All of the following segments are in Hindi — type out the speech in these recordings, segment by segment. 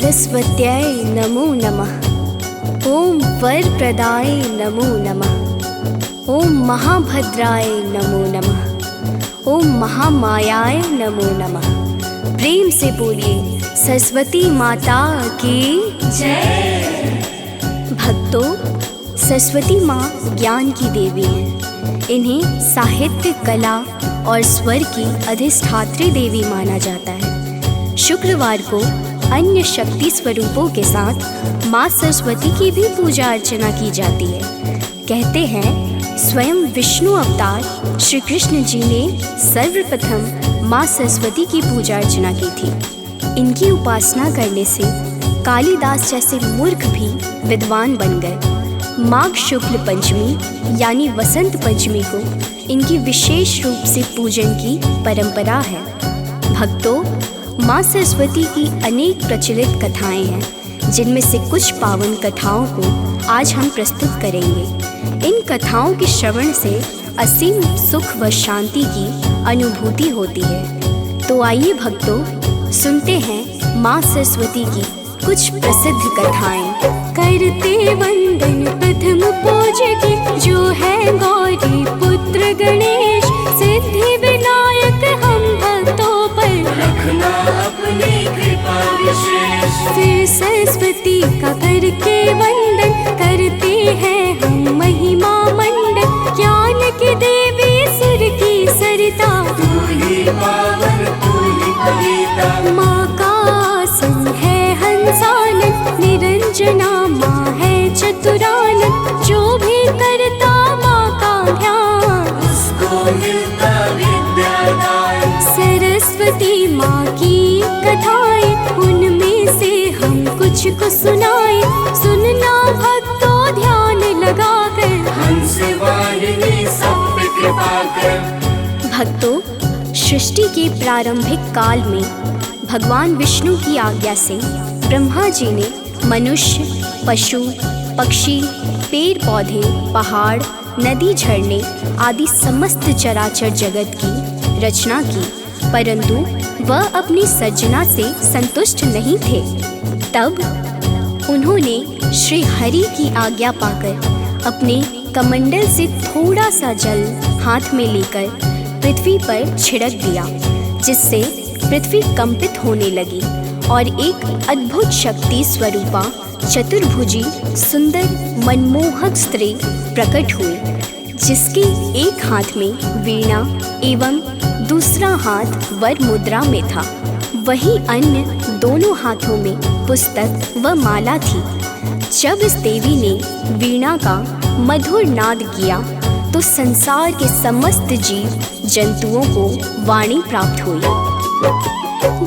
सरस्वत्यै नमो नमः। ओम वरप्रदाय नमो नमः। ओम महाभद्राय नमो नमः। ओम महामायाय नमो नमः। प्रेम से बोलिए सरस्वती माता की जय। भक्तों, सरस्वती माँ ज्ञान की देवी हैं। इन्हें साहित्य, कला और स्वर की अधिष्ठात्री देवी माना जाता है। शुक्रवार को अन्य शक्ति स्वरूपों के साथ माँ सरस्वती की भी पूजा अर्चना की जाती है। कहते हैं स्वयं विष्णु अवतार श्री कृष्ण जी ने सर्वप्रथम माँ सरस्वती की पूजा अर्चना की थी। इनकी उपासना करने से कालिदास जैसे मूर्ख भी विद्वान बन गए। माघ शुक्ल पंचमी यानी वसंत पंचमी को इनकी विशेष रूप से पूजन की परंपरा है। भक्तों, माँ सरस्वती की अनेक प्रचलित कथाएं हैं, जिनमें से कुछ पावन कथाओं को आज हम प्रस्तुत करेंगे। इन कथाओं के श्रवण से असीम सुख व शांति की अनुभूति होती है। तो आइए भक्तों, सुनते हैं माँ सरस्वती की कुछ प्रसिद्ध कथाएं। करते वंदन प्रथम पूजकी, जो है गौरी पुत्र गणेश। सिद्धि विनायक हम भक्तों पर, रखना अपनी कृपा विशेष। फिर सरस्वती का करके वंदन, करते हैं हम महिमा मंडन। ज्ञान की देवी सुर की सरिता, तू ही पावन तू ही कविता। माँ का आसन है हंसानन, निरंजना माँ है चतुरानन। जो भी करता माँ का ध्यान, उसको मिलता विद्यादान। सरस्वती माँ की कथाएं, उनमें से हम कुछ को सुनाए। सुनना भक्तों ध्यान लगाकर, हंस वाहिनी सब पे कृपा कर। भक्तों, सृष्टि के प्रारंभिक काल में भगवान विष्णु की आज्ञा से ब्रह्मा जी ने मनुष्य, पशु, पक्षी, पेड़ पौधे, पहाड़, नदी, झरने आदि समस्त चराचर जगत की रचना की, परंतु वह अपनी सर्जना से संतुष्ट नहीं थे। तब उन्होंने श्री हरि की आज्ञा पाकर अपने कमंडल से थोड़ा सा जल हाथ में लेकर पृथ्वी पर छिड़क दिया, जिससे पृथ्वी कंपित होने लगी और एक अद्भुत शक्ति स्वरूपा चतुर्भुजी सुंदर मनमोहक स्त्री प्रकट हुई, जिसके एक हाथ में वीणा एवं दूसरा हाथ वर मुद्रा में था। वहीं अन्य दोनों हाथों में पुस्तक व माला थी। जब इस देवी ने वीणा का मधुर नाद किया तो संसार के समस्त जीव जंतुओं को वाणी प्राप्त हुई।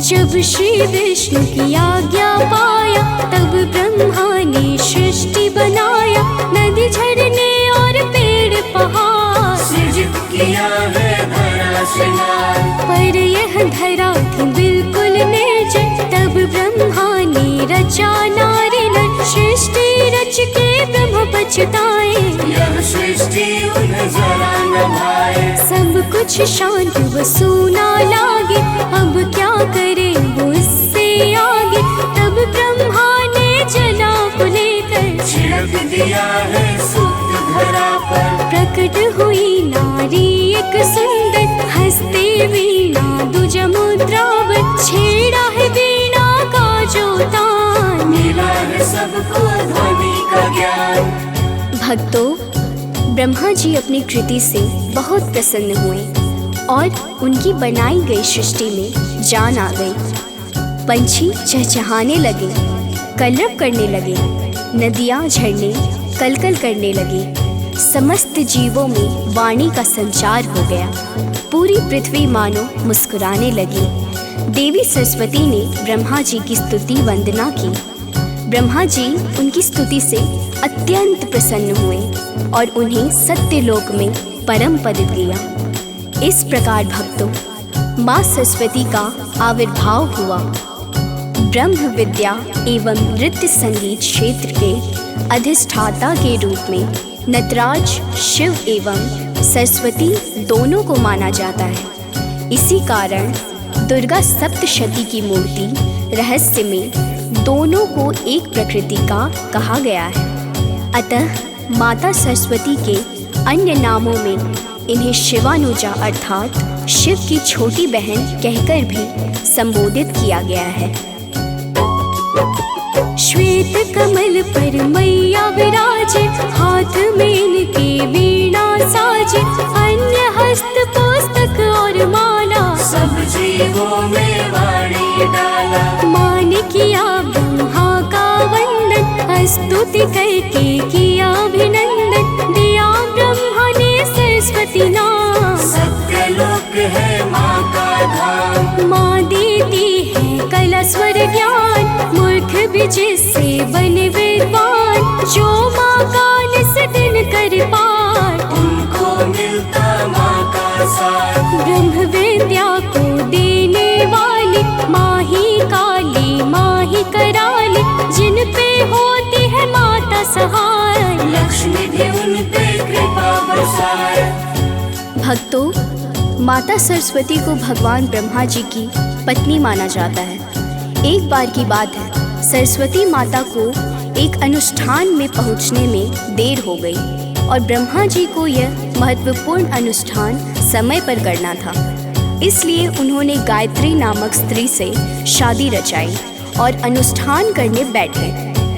जब श्री विष्णु की आज्ञा पाया, तब ब्रह्मा ने सृष्टि बनाया। नदी, झरने और पेड़ पहाड़, सृजित किया है धरा श्रृंगार। पर यह धरा थी बिल्कुल निर्जन। तब ब्रह्मा ने रचा नारी नर, सृष्टि रच के ब्रह्म पछताए। यह सृष्टि उन्हें जरा न भाए। सब कुछ शांत व सूना लागे, अब क्या करें वो इससे आगे। तब ब्रह्मा ने जला को लेकर छिड़क दिया है शुद्ध धरा पर। प्रकट हुई नारी एक सुंदर, हंसते वीणा दुजा मुद्रावर। छेड़ा है वीणा का जो तान, मिला है सबको ध्वनि का ज्ञान। भक्तों, ब्रह्मा जी अपनी कृति से बहुत प्रसन्न हुए और उनकी बनाई गई सृष्टि में जान आ गई। पंछी चहचहाने लगे, कलरव करने लगे, नदियाँ झरने कलकल करने लगे। समस्त जीवों में वाणी का संचार हो गया। पूरी पृथ्वी मानो मुस्कुराने लगी। देवी सरस्वती ने ब्रह्मा जी की स्तुति वंदना की। ब्रह्मा जी उनकी स्तुति से अत्यंत प्रसन्न हुए और उन्हें सत्यलोक में परम पद दिया। इस प्रकार भक्तों, माँ सरस्वती का आविर्भाव हुआ। ब्रह्म विद्या एवं नृत्य संगीत क्षेत्र के अधिष्ठाता के रूप में नटराज, शिव एवं सरस्वती दोनों को माना जाता है। इसी कारण दुर्गा सप्तशती की मूर्ति रहस्य में दोनों को एक प्रकृति का कहा गया है। अतः माता सरस्वती के अन्य नामों में इन्हें शिवानुजा अर्थात शिव की छोटी बहन कहकर भी संबोधित किया गया है। श्वेत कमल पर मैया विराजे, हाथ में इनके वीणा साजे, अन्य हस्त पुस्तक और माला, सब जीवों में वाणी डाला। माँ ने किया ब्रह्मा का वंदन, स्तुति करके किया अभिनंदन, दिया ब्रह्मा ने सरस्वती नाम। सत्यलोक है माँ का धाम। माँ देती है कला स्वर ज्ञान, मूर्ख भी जिससे बने विद्वान, जो माँ का निस दिन कर पार, उनको मिलता माँ का साथ। ब्रह्म विद्या को देने वाली, माँ ही काली माँ ही कराली, जिन पे होती है माता सहाय, लक्ष्मी भी उन पे कृपा बरसाए। भक्तों, माता सरस्वती को भगवान ब्रह्मा जी की पत्नी माना जाता है। एक बार की बात है, सरस्वती माता को एक अनुष्ठान में पहुंचने में देर हो गई और ब्रह्मा जी को यह महत्वपूर्ण अनुष्ठान समय पर करना था। इसलिए उन्होंने गायत्री नामक स्त्री से शादी रचाई और अनुष्ठान करने बैठे।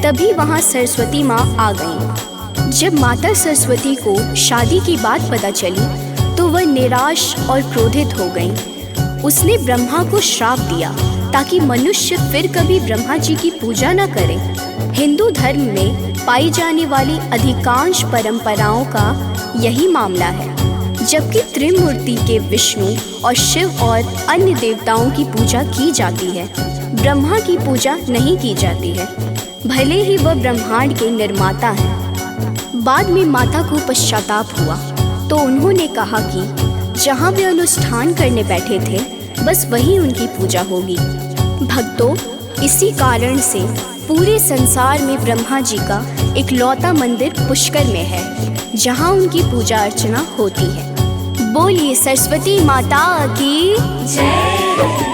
तभी वहां सरस्वती माँ आ गईं। जब माता सरस्वती को शादी की बात पता चली तो वह निराश और क्रोधित हो गईं। उसने ब्रह्मा को श्राप दिया ताकि मनुष्य फिर कभी ब्रह्मा जी की पूजा न करे। हिंदू धर्म में पाई जाने वाली अधिकांश परंपराओं का यही मामला है। जबकि त्रिमूर्ति के विष्णु और शिव और अन्य देवताओं की पूजा की जाती है, ब्रह्मा की पूजा नहीं की जाती है, भले ही वह ब्रह्मांड के निर्माता हैं। बाद में माता को पश्चाताप हुआ तो उन्होंने कहा कि जहाँ वे अनुष्ठान करने बैठे थे बस वही उनकी पूजा होगी। भक्तों, इसी कारण से पूरे संसार में ब्रह्मा जी का इकलौता मंदिर पुष्कर में है जहाँ उनकी पूजा अर्चना होती है। बोलिए सरस्वती माता की जय।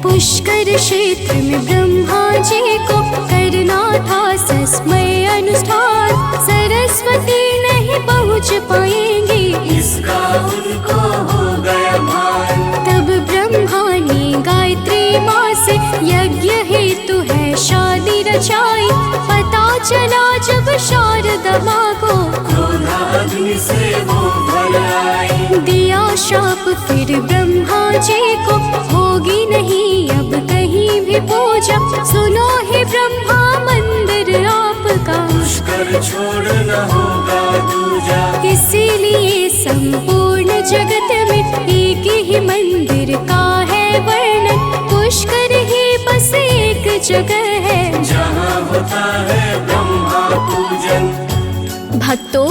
पुष्कर क्षेत्र में ब्रह्मा जी को करना था सस्मय अनुष्ठान, सरस्वती नहीं पहुँच पाएंगी इसका उनको हो गया भान। तब ब्रह्मा ने गायत्री माँ से यज्ञ हेतु है शादी रचाई। पता चला जब शारदा माँ को क्रोधा अग्नि से वो भर आई। दिया शाप फिर ब्रह्मा जी को, होगी नहीं अब कहीं भी पूजा। सुनो हे ब्रह्मा मंदिर आपका, पुष्कर छोड़ना होगा दूजा। इसीलिए संपूर्ण जगत में एक ही मंदिर का है वर्णन। पुष्कर ही बस एक जगह है जहाँ होता है ब्रह्मा पूजन। भक्तों,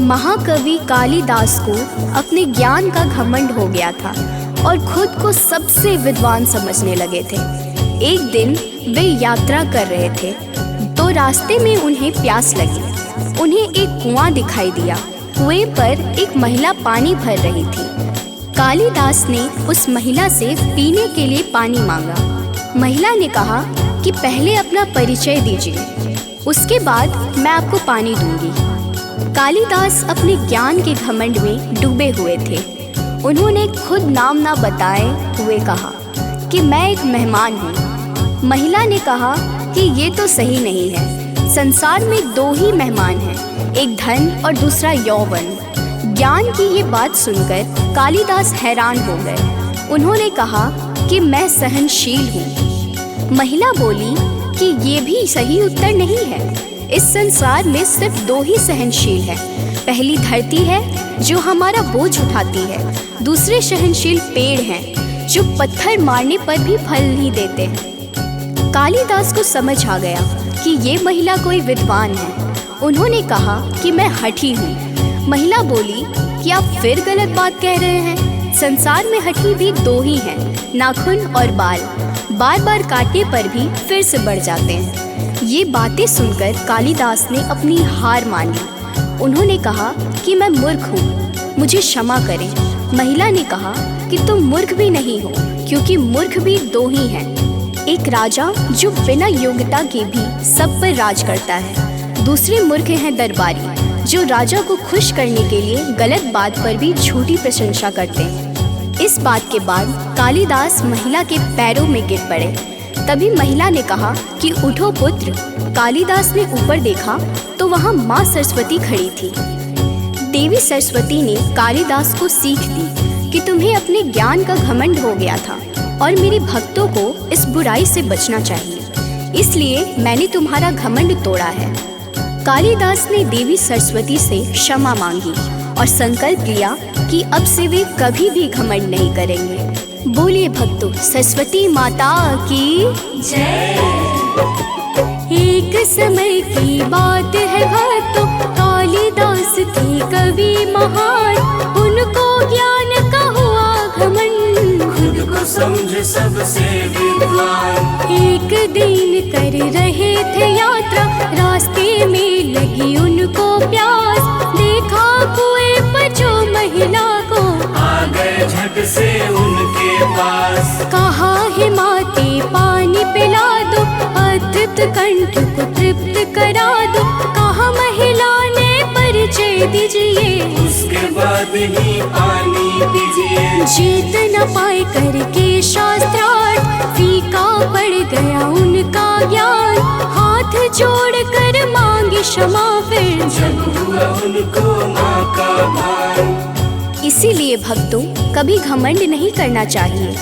महाकवि कालिदास को अपने ज्ञान का घमंड हो गया था और खुद को सबसे विद्वान समझने लगे थे। एक दिन वे यात्रा कर रहे थे तो रास्ते में उन्हें प्यास लगी। उन्हें एक कुआं दिखाई दिया। कुएं पर एक महिला पानी भर रही थी। कालिदास ने उस महिला से पीने के लिए पानी मांगा। महिला ने कहा कि पहले अपना परिचय दीजिए, उसके बाद मैं आपको पानी दूंगी। कालिदास अपने ज्ञान के घमंड में डूबे हुए थे। उन्होंने खुद नाम ना बताए हुए कहा कि मैं एक मेहमान हूँ। महिला ने कहा कि ये तो सही नहीं है। संसार में दो ही मेहमान हैं, एक धन और दूसरा यौवन। ज्ञान की ये बात सुनकर कालिदास हैरान हो गए। उन्होंने कहा कि मैं सहनशील हूँ। महिला बोली कि ये भी सही उत्तर नहीं है। इस संसार में सिर्फ दो ही सहनशील है। पहली धरती है जो हमारा बोझ उठाती है, दूसरे सहनशील पेड़ हैं जो पत्थर मारने पर भी फल नहीं देते हैं। कालिदास को समझ आ गया कि ये महिला कोई विद्वान है। उन्होंने कहा कि मैं हठी हूँ। महिला बोली कि आप फिर गलत बात कह रहे हैं। संसार में हठी भी दो ही हैं, नाखून और बाल। बार बार काटने पर भी फिर से बढ़ जाते हैं। ये बातें सुनकर कालिदास ने अपनी हार मान ली। उन्होंने कहा कि मैं मूर्ख हूँ, मुझे क्षमा करें। महिला ने कहा कि तुम मूर्ख भी नहीं हो, क्योंकि मूर्ख भी दो ही हैं, एक राजा जो बिना योग्यता के भी सब पर राज करता है। दूसरे मूर्ख हैं दरबारी जो राजा को खुश करने के लिए गलत बात पर भी झूठी प्रशंसा करते हैं। इस बात के बाद कालिदास महिला के पैरों में गिर पड़े। तभी महिला ने कहा कि उठो पुत्र। कालिदास ने ऊपर देखा तो वहाँ माँ सरस्वती खड़ी थी। देवी सरस्वती ने कालिदास को सीख दी कि तुम्हें अपने ज्ञान का घमंड हो गया था और मेरे भक्तों को इस बुराई से बचना चाहिए, इसलिए मैंने तुम्हारा घमंड तोड़ा है। कालिदास ने देवी सरस्वती से क्षमा मांगी और संकल्प लिया कि अब से वे कभी भी घमंड नहीं करेंगे। बोलिए भक्तों, सरस्वती माता की जय। एक समय की बात है भक्तों, कालिदास थे कवि महान। उनको ज्ञान का हुआ घमंड, खुद को समझ सबसे विद्वान। एक दिन कर रहे थे यात्रा, रास्ते में लगी उनको प्यास। देखा कुएं पर जो महिला को, आ गए झट से उनके पास। कहा हे माते पानी पिला दो, अतृप्त कंठ को तृप्त करा दो। कहा महिला ने परिचय दीजिए, उसके बाद ही पानी पीजिए। जीत न पाए करके शास्त्रार्थ, फीका पड़ गया उनका ज्ञान। हाथ जोड़ कर मांगी क्षमा फिर, जब हुआ उनको माँ का भान। इसीलिए भक्तों, कभी घमंड नहीं करना चाहिए।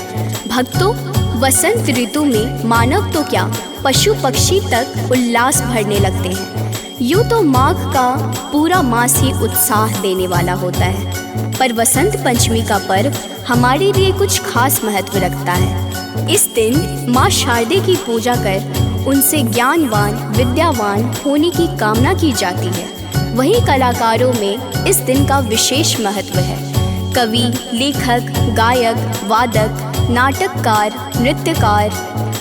भक्तों, वसंत ऋतु में मानव तो क्या, पशु पक्षी तक उल्लास भरने लगते हैं। यूँ तो माघ का पूरा मास ही उत्साह देने वाला होता है, पर वसंत पंचमी का पर्व हमारे लिए कुछ खास महत्व रखता है। इस दिन माँ शारदे की पूजा कर उनसे ज्ञानवान विद्यावान होने की कामना की जाती है। वहीं कलाकारों में इस दिन का विशेष महत्व है। कवि, लेखक, गायक, वादक, नाटककार, नृत्यकार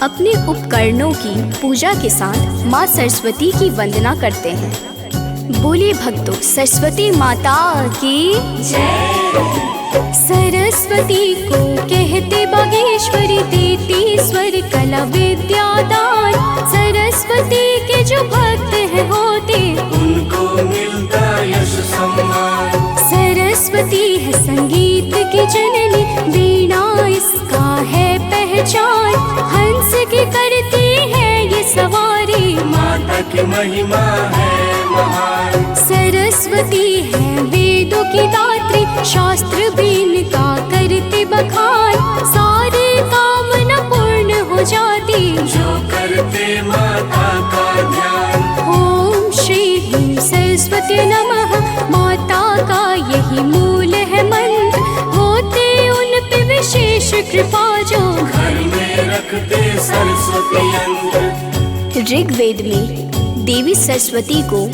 अपने उपकरणों की पूजा के साथ माँ सरस्वती की वंदना करते हैं। बोलिए भक्तों, सरस्वती माता की जय। सरस्वती को कहते बागेश्वरी, देती स्वर कला विद्यादान। सरस्वती के जो भक्त हैं होते, उनको मिलता यश सम्मान। सरस्वती है संगीत की जननी, वीणा इसका है पहचान। हंस की करती है ये सवारी, माता की महिमा है महान। सरस्वती है वेदों की दात्री, शास्त्र भी इनका करते बखान। सारी कामना पूर्ण हो जाती, जो करते माता का ध्यान। ओम श्री ह्रीं सरस्वती नमः, माता का यही मूल है मंत्र। होते उन पे विशेष कृपा, जो घर में रखते सरस्वती यंत्र। ऋग्वेद में देवी सरस्वती को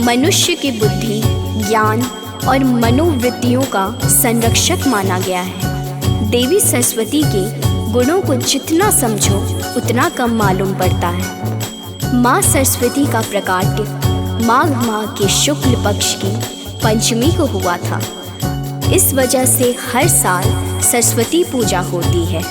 मनुष्य की बुद्धि, ज्ञान और मनोवृत्तियों का संरक्षक माना गया है। देवी सरस्वती के गुणों को जितना समझो उतना कम मालूम पड़ता है। माँ सरस्वती का प्रकाट्य माघ माह के शुक्ल पक्ष की पंचमी को हुआ था। इस वजह से हर साल सरस्वती पूजा होती है।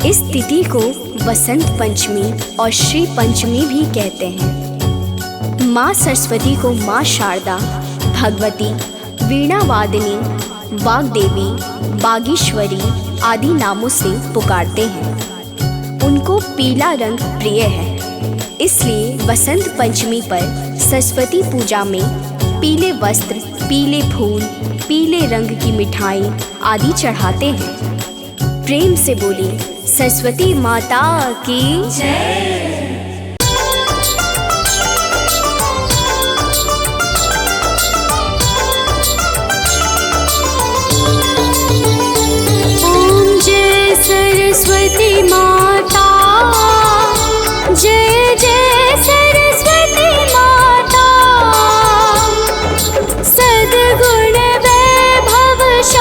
इस तिथि को वसंत पंचमी और श्री पंचमी भी कहते हैं। माँ सरस्वती को माँ शारदा, भगवती, वीणा वादिनी, वाग्देवी, बागीश्वरी आदि नामों से पुकारते हैं। उनको पीला रंग प्रिय है, इसलिए वसंत पंचमी पर सरस्वती पूजा में पीले वस्त्र, पीले फूल, पीले रंग की मिठाई आदि चढ़ाते हैं। प्रेम से बोलिए, सरस्वती माता की जय। ओम जय सरस्वती माता, जय जय सरस्वती माता। सद्गुण वैभवशालिनी,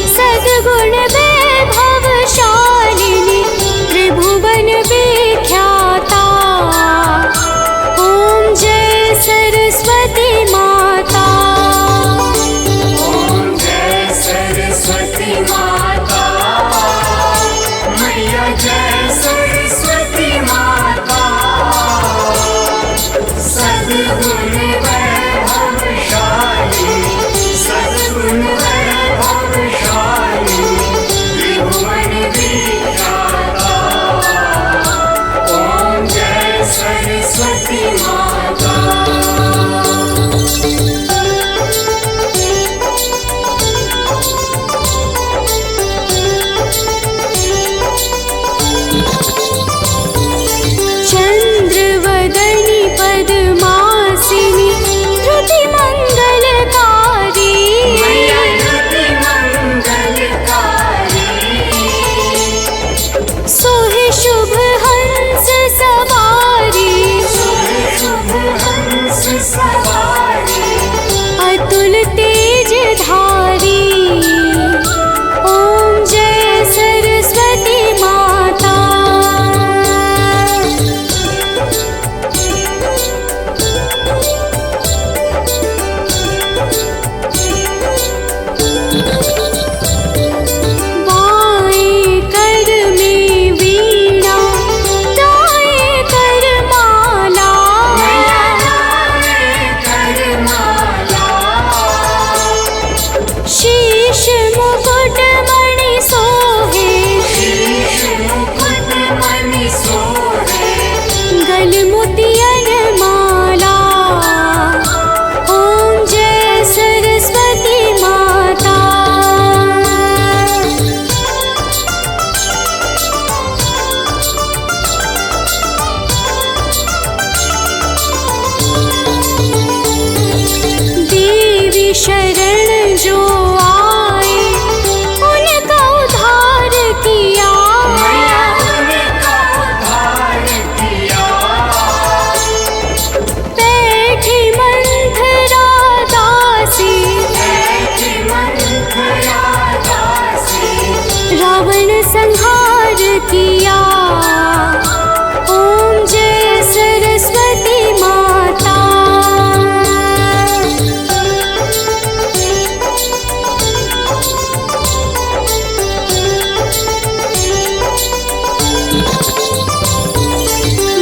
सद्गुण वैभवशालिनी, त्रिभुवन शरण जो आए उनका उद्धार किया। मैया उनका उद्धार किया। बैठी मंथरा दासी, बैठी मंथरा दासी, रावण संहार किया। ओम जय सरस्वती माता।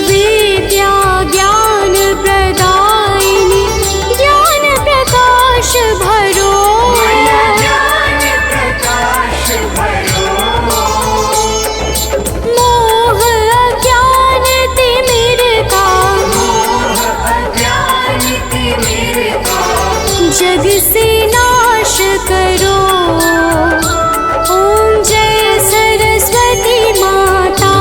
विद्या ज्ञान प्रदायिनी, ज्ञान प्रकाश भरो। मैया ज्ञान प्रकाश भरो। मोह अज्ञान तिमिरता, मोह अज्ञान तिमिरता, जग से नाश करो। ओम जय सरस्वती माता।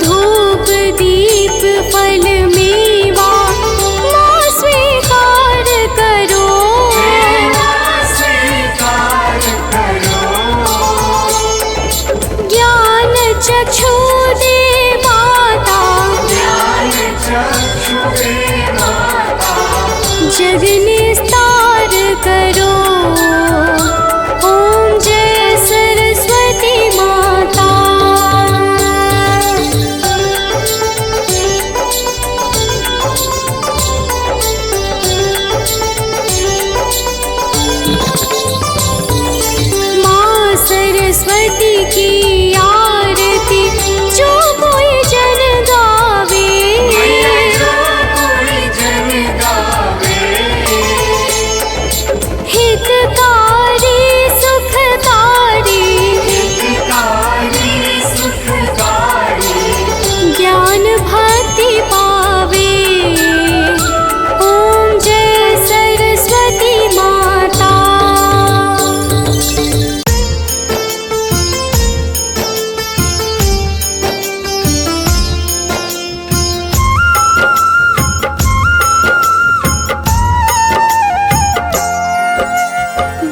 धूप दीप फल मेवा माँ स्वीकार करो। स्वीकार करो। ज्ञान चक्षु दे माता, ज्ञान चक्षु दे माता, जग निस्तार करो। ओम जय सरस्वती माता। माँ सरस्वती की आरती जो कोई जन गावे। मैया जो कोई जन गावे, हितकारी सुखकारी, हितकारी सुखकारी, ज्ञान भक्ति पावे। ओम जय सरस्वती माता।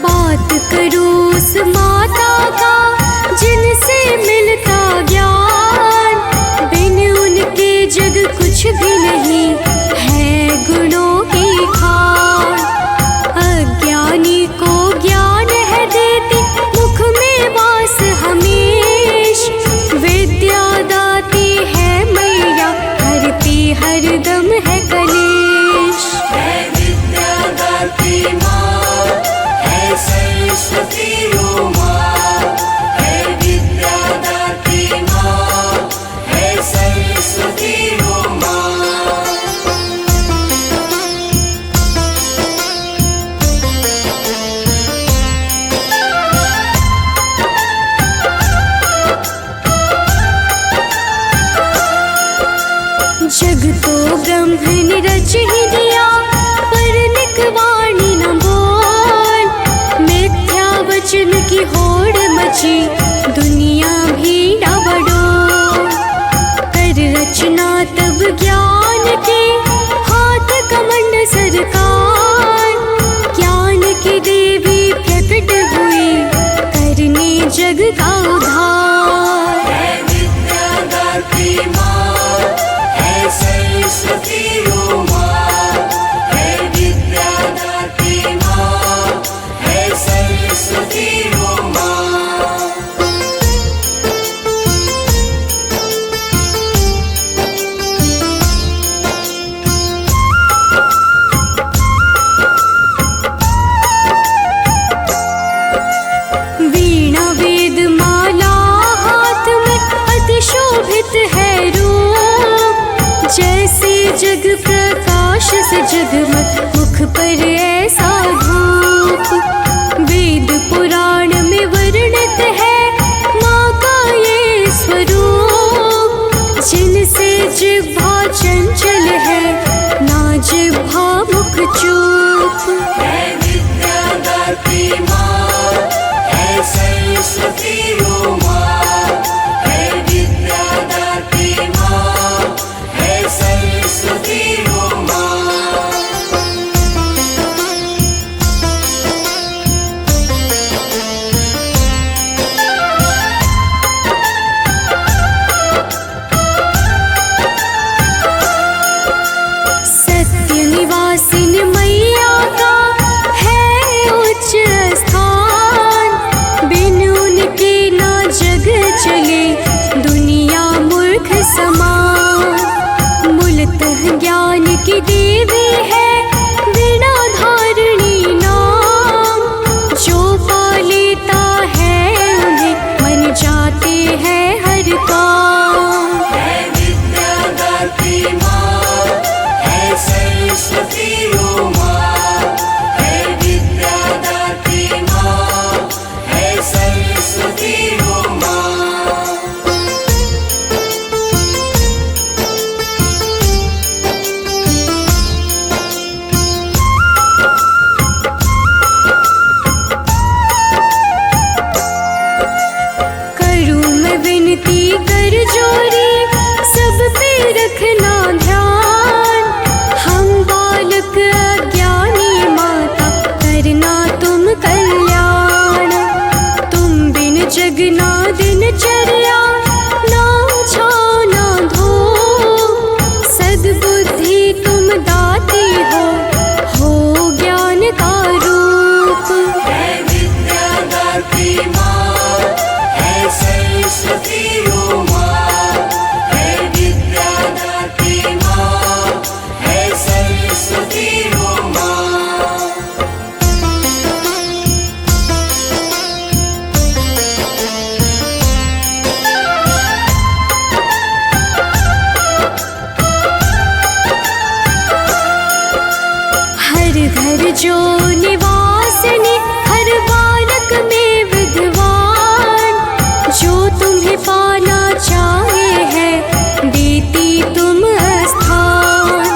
बात करो उस माता का जिनसे मिलता ज्ञान, बिन उनके जग कुछ भी नहीं है गुणों की खान। अज्ञानी को ज्ञान है देती, मुख में वास हमेश। विद्या दाती है मैया, हरती हरदम है कलेश। है विद्या दाती माँ, है सरस्वती ओ माँ, है विद्या दाती माँ, है सरस्वती ओ माँ। जग तो ब्रह्म ने रच ही दिया, पर निकवाणी न बोल। मिथ्या वचन की होड़ मची, दुनिया भी डावाडोल। कर रचना तब ज्ञान के, हाथ कमंड सरकार। ज्ञान की देवी प्रकट हुई, करने जग का उद्धार। है विद्या दाती माँ, है सरस्वती ओ माँ, है विद्या दाती माँ, है सरस्वती ओ माँ। वीणा वेद माला हाथ में, अति शोभित है रूप। जैसे जग प्रकाश से जगमग, मुख पर ऐसा धूप। वेद पुराण में वर्णित है माँ का ये स्वरूप। जिनसे जिह्वा चंचल है, ना जिह्वा मुख चूप। है विद्या दाती माँ, है सरस्वती घर जो निवासिनी, हर बालक में विद्वान, जो तुम्हें पाना चाहे है देती तुम स्थान।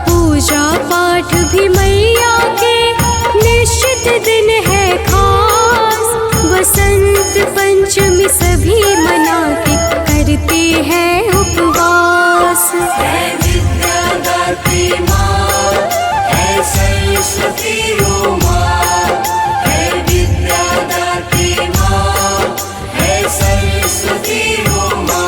पूजा पाठ भी मैया के निश्चित दिन है खास, बसंत पंचमी सभी मनाते करते हैं उपवास। है विद्या दात्री माँ, है सरस्वती ओ माँ, है विद्या दात्री माँ, है सरस्वती ओ माँ।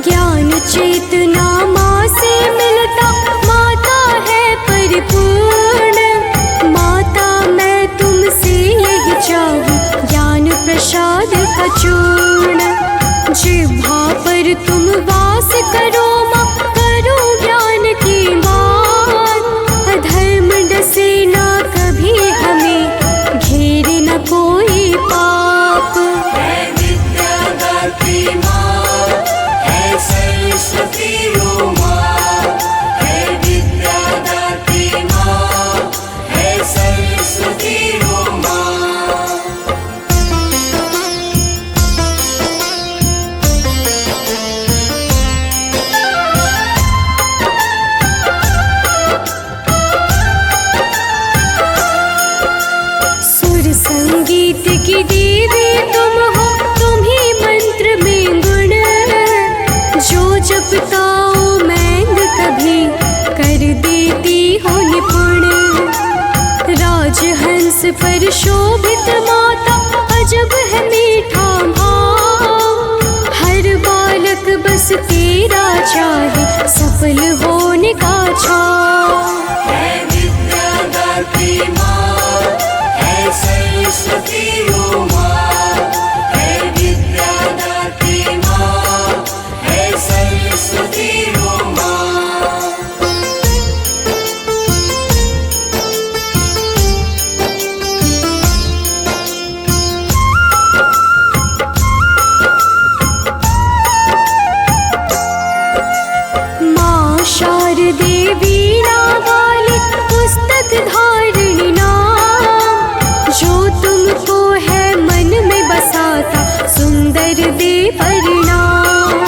ज्ञान चेतना माँ से मिलता, माता है परिपूर्ण। माता मैं तुमसे यही चाहूँ, ज्ञान प्रसाद का चूर्ण। जिह्वा पर तुम वास करो माँ, करो ज्ञान की बात। अधर्म डसे ना कभी हमें, घेरे न कोई पाप। है विद्या दात्री माँ, है सरस्वती ओ माँ, है विद्या दात्री माँ, है सरस्वती ओ माँ। सुर संगीत की देवी तुम हो, तुम ही मंत्र में गुण। जो जपता ओ मैंग कभी, कर देती हो निपुण। राजहंस पर शोभित माता, अजब है मीठा भाव। हर बालक बस तेरा चाहे, सफल होने का छाव। है विद्या दात्री माँ, है सरस्वती ओ माँ, है विद्या दात्री माँ, है सरस्वती ओ माँ। माँ शारदे वीणा वाली, पुस्तक धारिणी नाम। जो तुमको है मन में बसाता, सुंदर दे परिणाम।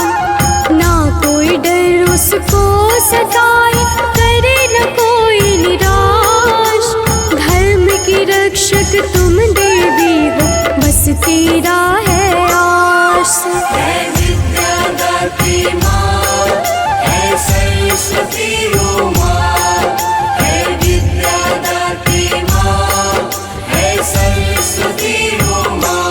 ना कोई डर उसको सताए, करे न कोई निराश। धर्म की रक्षक तुम देवी हो, बस तेरा है आस। है विद्या दात्री माँ, है सरस्वती ओ माँ, है विद्या दात्री माँ, है सरस्वती ओ माँ।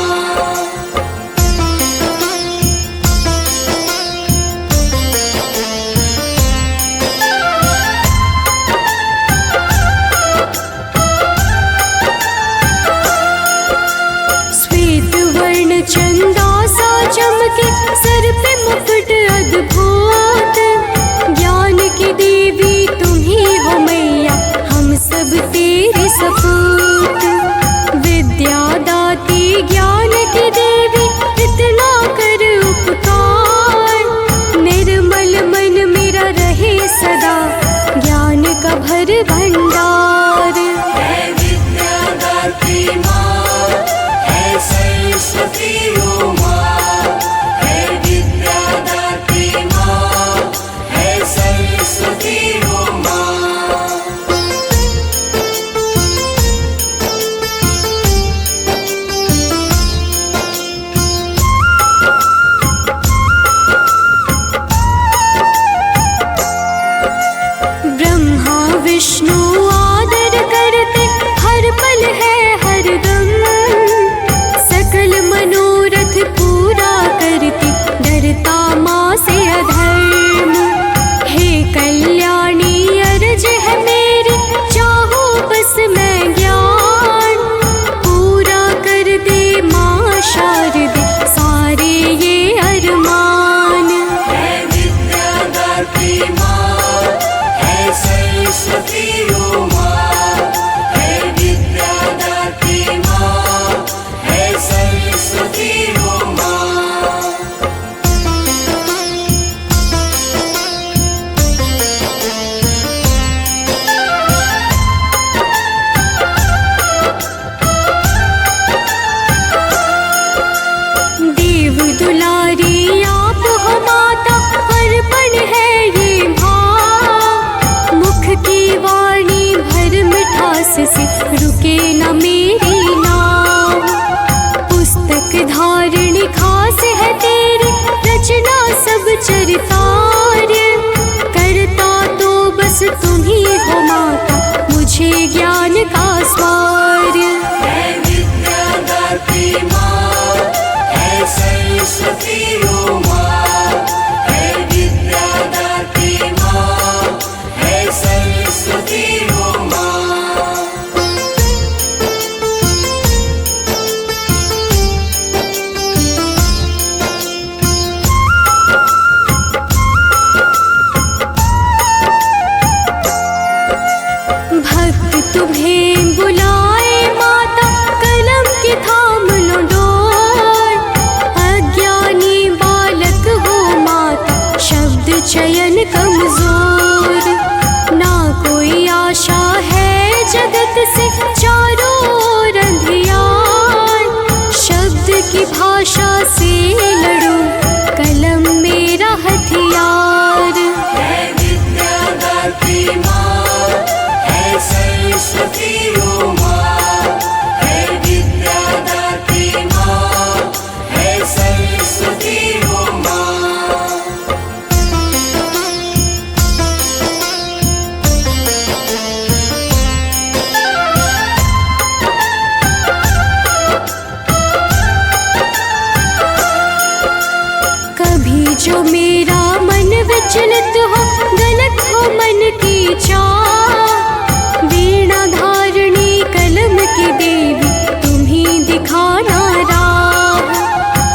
विचलित हो, गलत हो मन की चाह। वीणा धारणी कलम की देवी, तुम्ही दिखाना राह।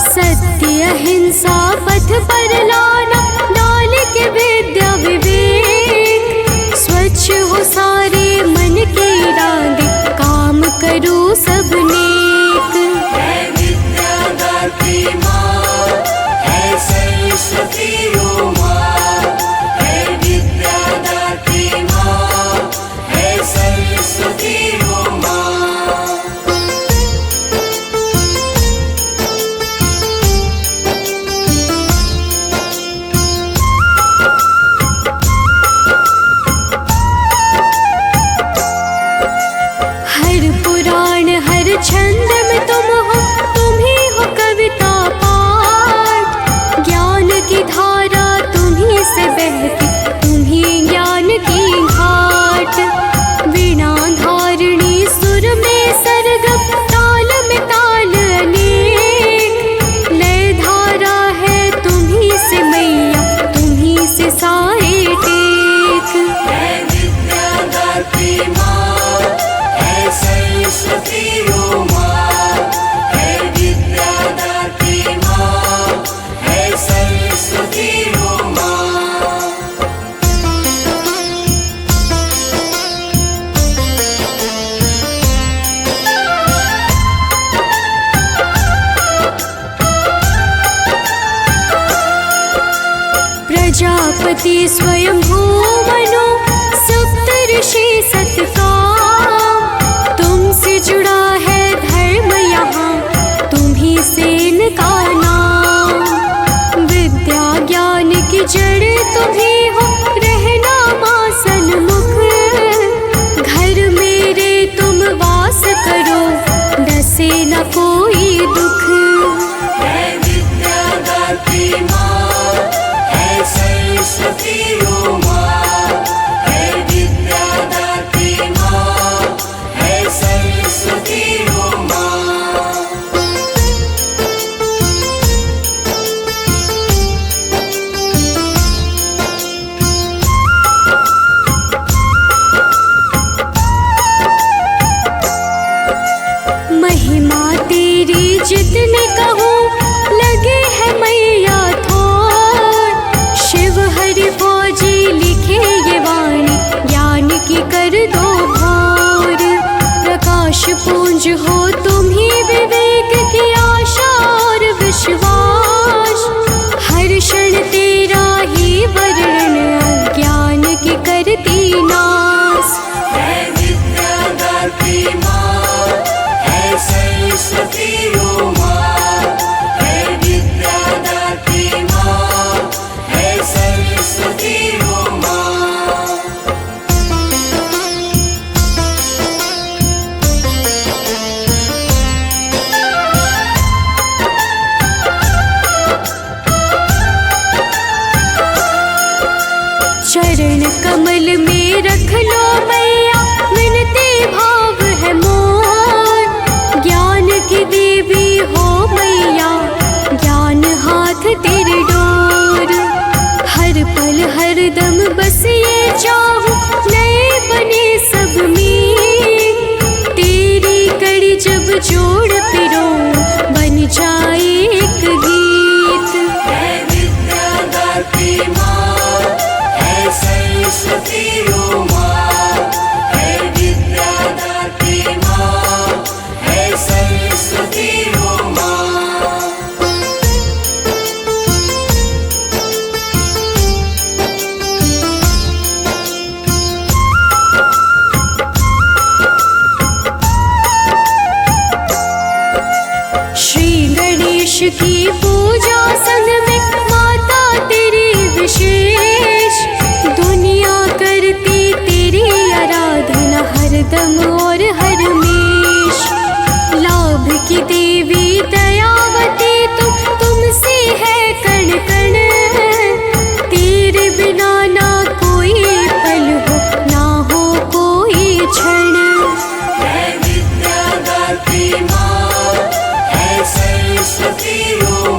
सत्य अहिंसा पथ पर लाना, डाल के विद्या विवेक। स्वच्छ हो सारे मन की रांदे, काम करो सब नेक। है विद्या दात्री माँ, है सरस्वती ओ माँ। है विद्या दात्री माँ, है सरस्वती ओ माँ। हर पुराण हर छंद में तुम हो, तुम ही हो कविता पाठ। ज्ञान की धारा तुम्ही से बहती, तुम्ही ज्ञान की घाट। वीणा धारणी सुर में सरगम, ताल में ताल अनेक। लय धारा है तुम्ही से मैया, तुम्ही से सारे टेक। है विद्या दात्री माँ, है सरस्वती ओ माँ। है विद्या दात्री माँ, है सरस्वती ओ माँ। प्रजापति स्वयं भू मनु, सप्तऋषि सतकाम। तुमसे जुड़ा है धर्म यहाँ, तुम्ही से इनका नाम। विद्या ज्ञान की जड़ तुम्ही हो, रहना माँ सन्मुख। घर मेरे तुम वास करो, डसे न कोई दुख। है विद्या दात्री माँ, है सरस्वती ओ माँ। है विद्या दात्री माँ, है सरस्वती ओ माँ। महिमा तेरी जितने कहूँ, लगे है मैया थोर। शिव हरि फौजी लिखे ये वाणी, ज्ञान की कर दो भोर। प्रकाश पूंज हो तुम ही, विवेक की आशा और विश्वास। हर क्षण तेरा ही वर्णन, अज्ञान की करती नाश। है विद्या दात्री माँ, है सरस्वती ओ माँ। है विद्या दात्री माँ, है सरस्वती ओ माँ। चरण कमल में रख लो मैया, विनती भाव है मोर। ज्ञान की देवी हो मैया, ज्ञान हाथ तेरे डोर। हर पल हर दम बस ये चाहूं, नए बने सब में। तेरी कड़ी जब जोड़ पिरो, बन जाए एक गीत। है विद्या दात्री माँ, है सरस्वती ओ माँ। है विद्या दात्री माँ, है सरस्वती ओ माँ। श्री गणेश की पूजा संग में, माता तेरी विशेष। दुनिया करती तेरी आराधना, हरदम और हरमेश। लाभ की देवी दयावती तुमसे है कण कण। तेरे बिना ना कोई पल हो, ना हो कोई क्षण। है विद्या दात्री माँ, है सरस्वती ओ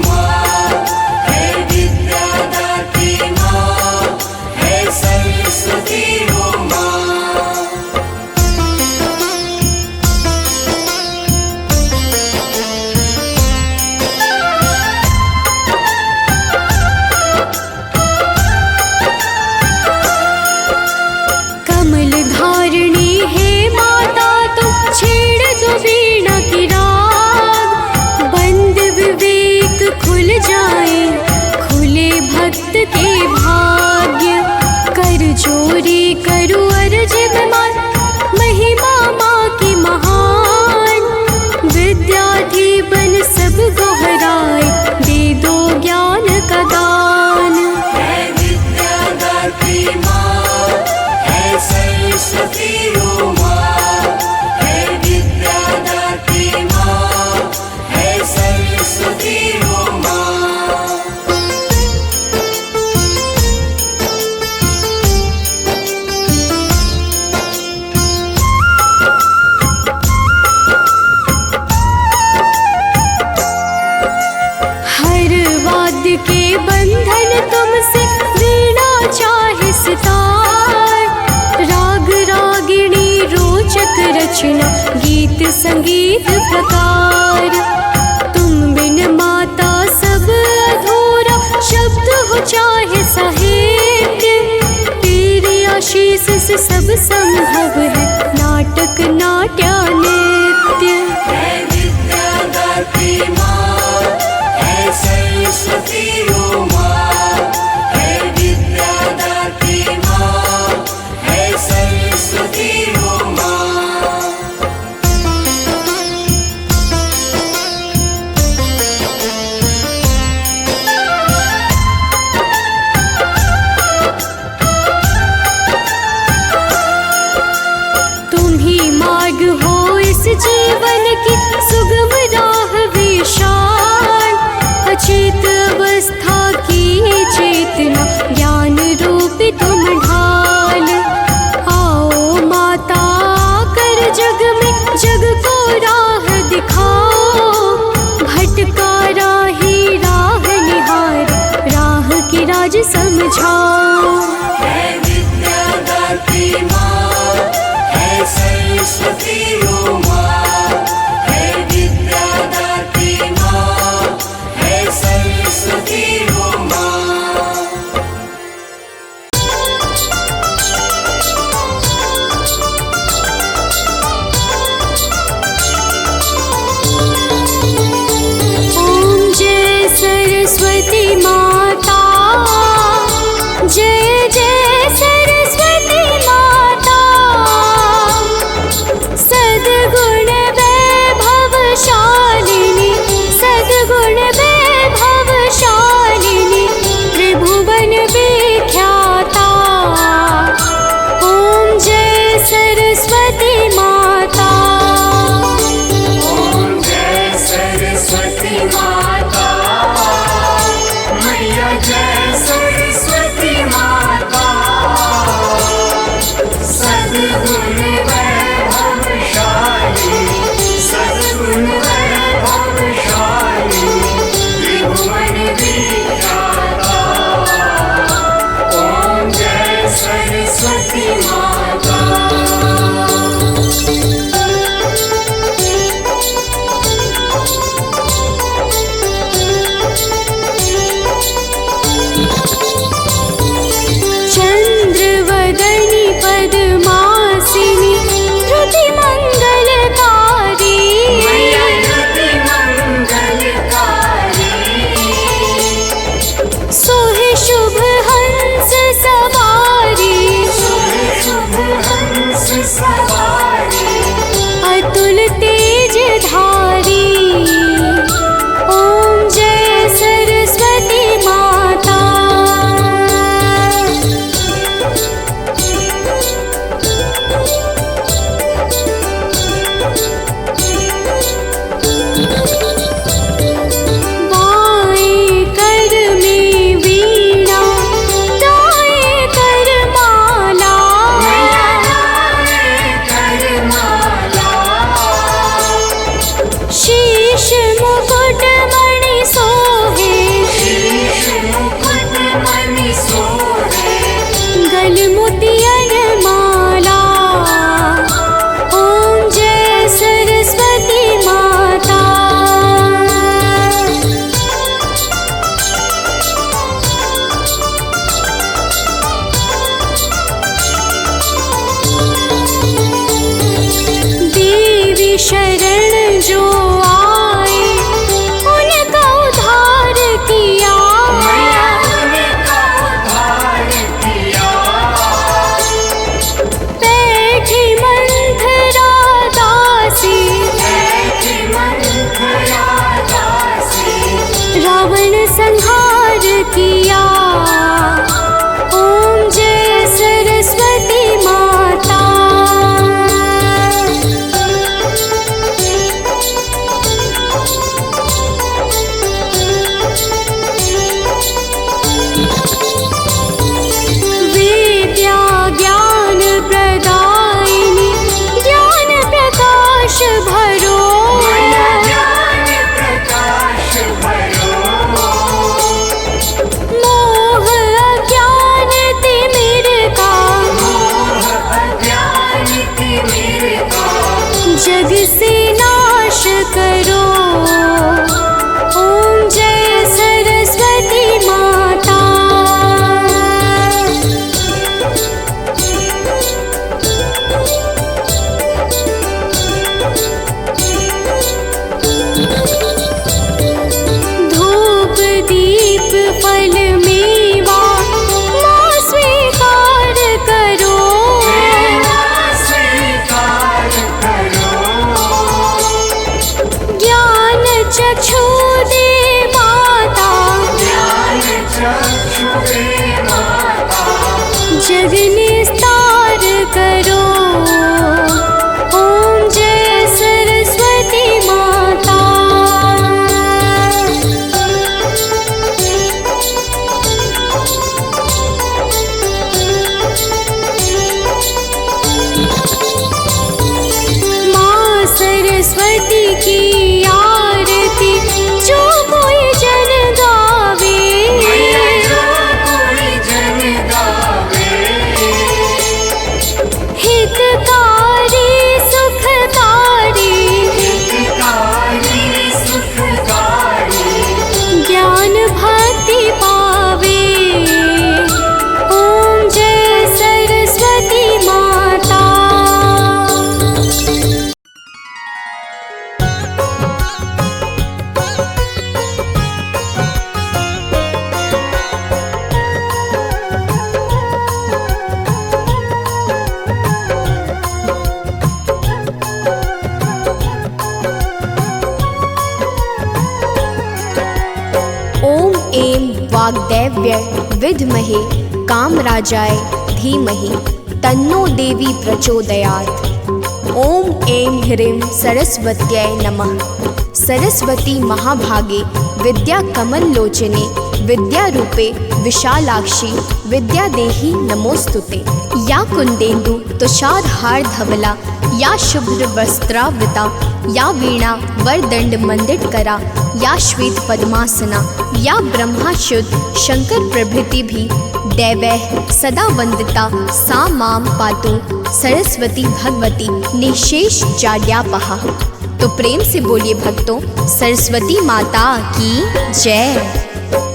के बंधन तुमसे वीणा चाहे सितार। राग रागिणी रोचक रचना गीत संगीत प्रकार। तुम बिन माता सब अधूरा शब्द हो चाहे साहित्य। तेरी आशीष से सब संभव है नाटक नाट्य नृत्य। है विद्या दात्री माँ, है सरस्वती ओ माँ। है विद्या दात्री माँ, है सरस्वती ओ माँ। तुम ही मार्ग हो इस जीवन जग निस्तार करो। ओम जय सरस्वती माता। माँ सरस्वती की आरती जो कोई जन गावे। जो कोई जन गावे। हितकारी सुखकारी। हितकारी सुखकारी। ज्ञान भक्ति पावे। ओम जय सरस्वती माता। ओम ऐं वाग्देव्य विद्महे कामराजाय धीमहि तन्नो देवी प्रचोदयात्। ओम ऐं ह्रीं सरस्वत्यै नमः। सरस्वती महाभागे विद्या कमललोचने विद्यारूपे विशालाक्षी विद्यादेही नमोस्तुते। या कुंदेन्दु तुषारहार धवला या शुभ्र वस्त्रावृता या वीणा वरदंड मंडितकरा या श्वेत पद्मासना या ब्रह्मा शुद्ध शंकर प्रभृति भी दैवैः सदा वंदिता सा मां पातु सरस्वती भगवती निशेष जाड्यापहा। तो प्रेम से बोलिए भक्तों, सरस्वती माता की जय।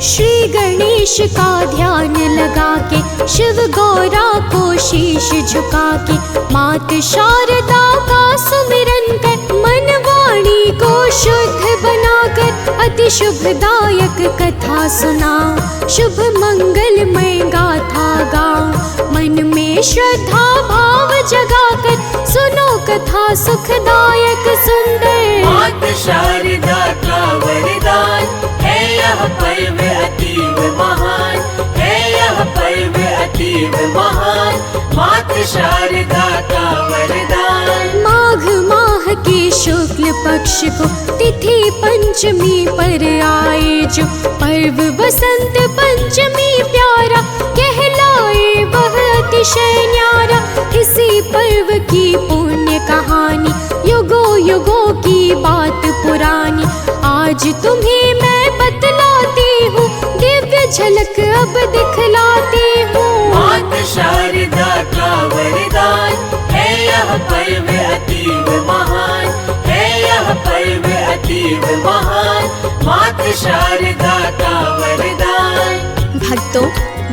श्री गणेश का ध्यान लगा के शिव गौरा को शीश झुका के मात शारदा का सुमिरन कर मन वाणी को शुद्ध बनाकर अति शुभदायक कथा सुनाओ। शुभ मंगलमय गाथा गाओ। मन में श्रद्धा भाव जगाकर सुनो कथा सुखदायक सुंदर। मात शारदा का वरदान है यह पर्व अतीव महान। है यह पर्व अतीव महान। मात शारदा का वरदान। माघ माह के शुक्ल पक्ष को तिथि पंचमी पर आए जो पर्व बसंत पंचमी प्यारा कहलाए वह अतिशय न्यारा। इसी पर्व की पुण्य कहानी युगों युगों की बात पुरानी आज तुम्हें मैं बतलाती हूँ। दिव्य झलक अब दिखलाती हूँ। मात शारदा का वरदान है यह पर्व अतीव महान। है यह पर्व अतीव महान। मात शारदा का वरदान। भक्तों,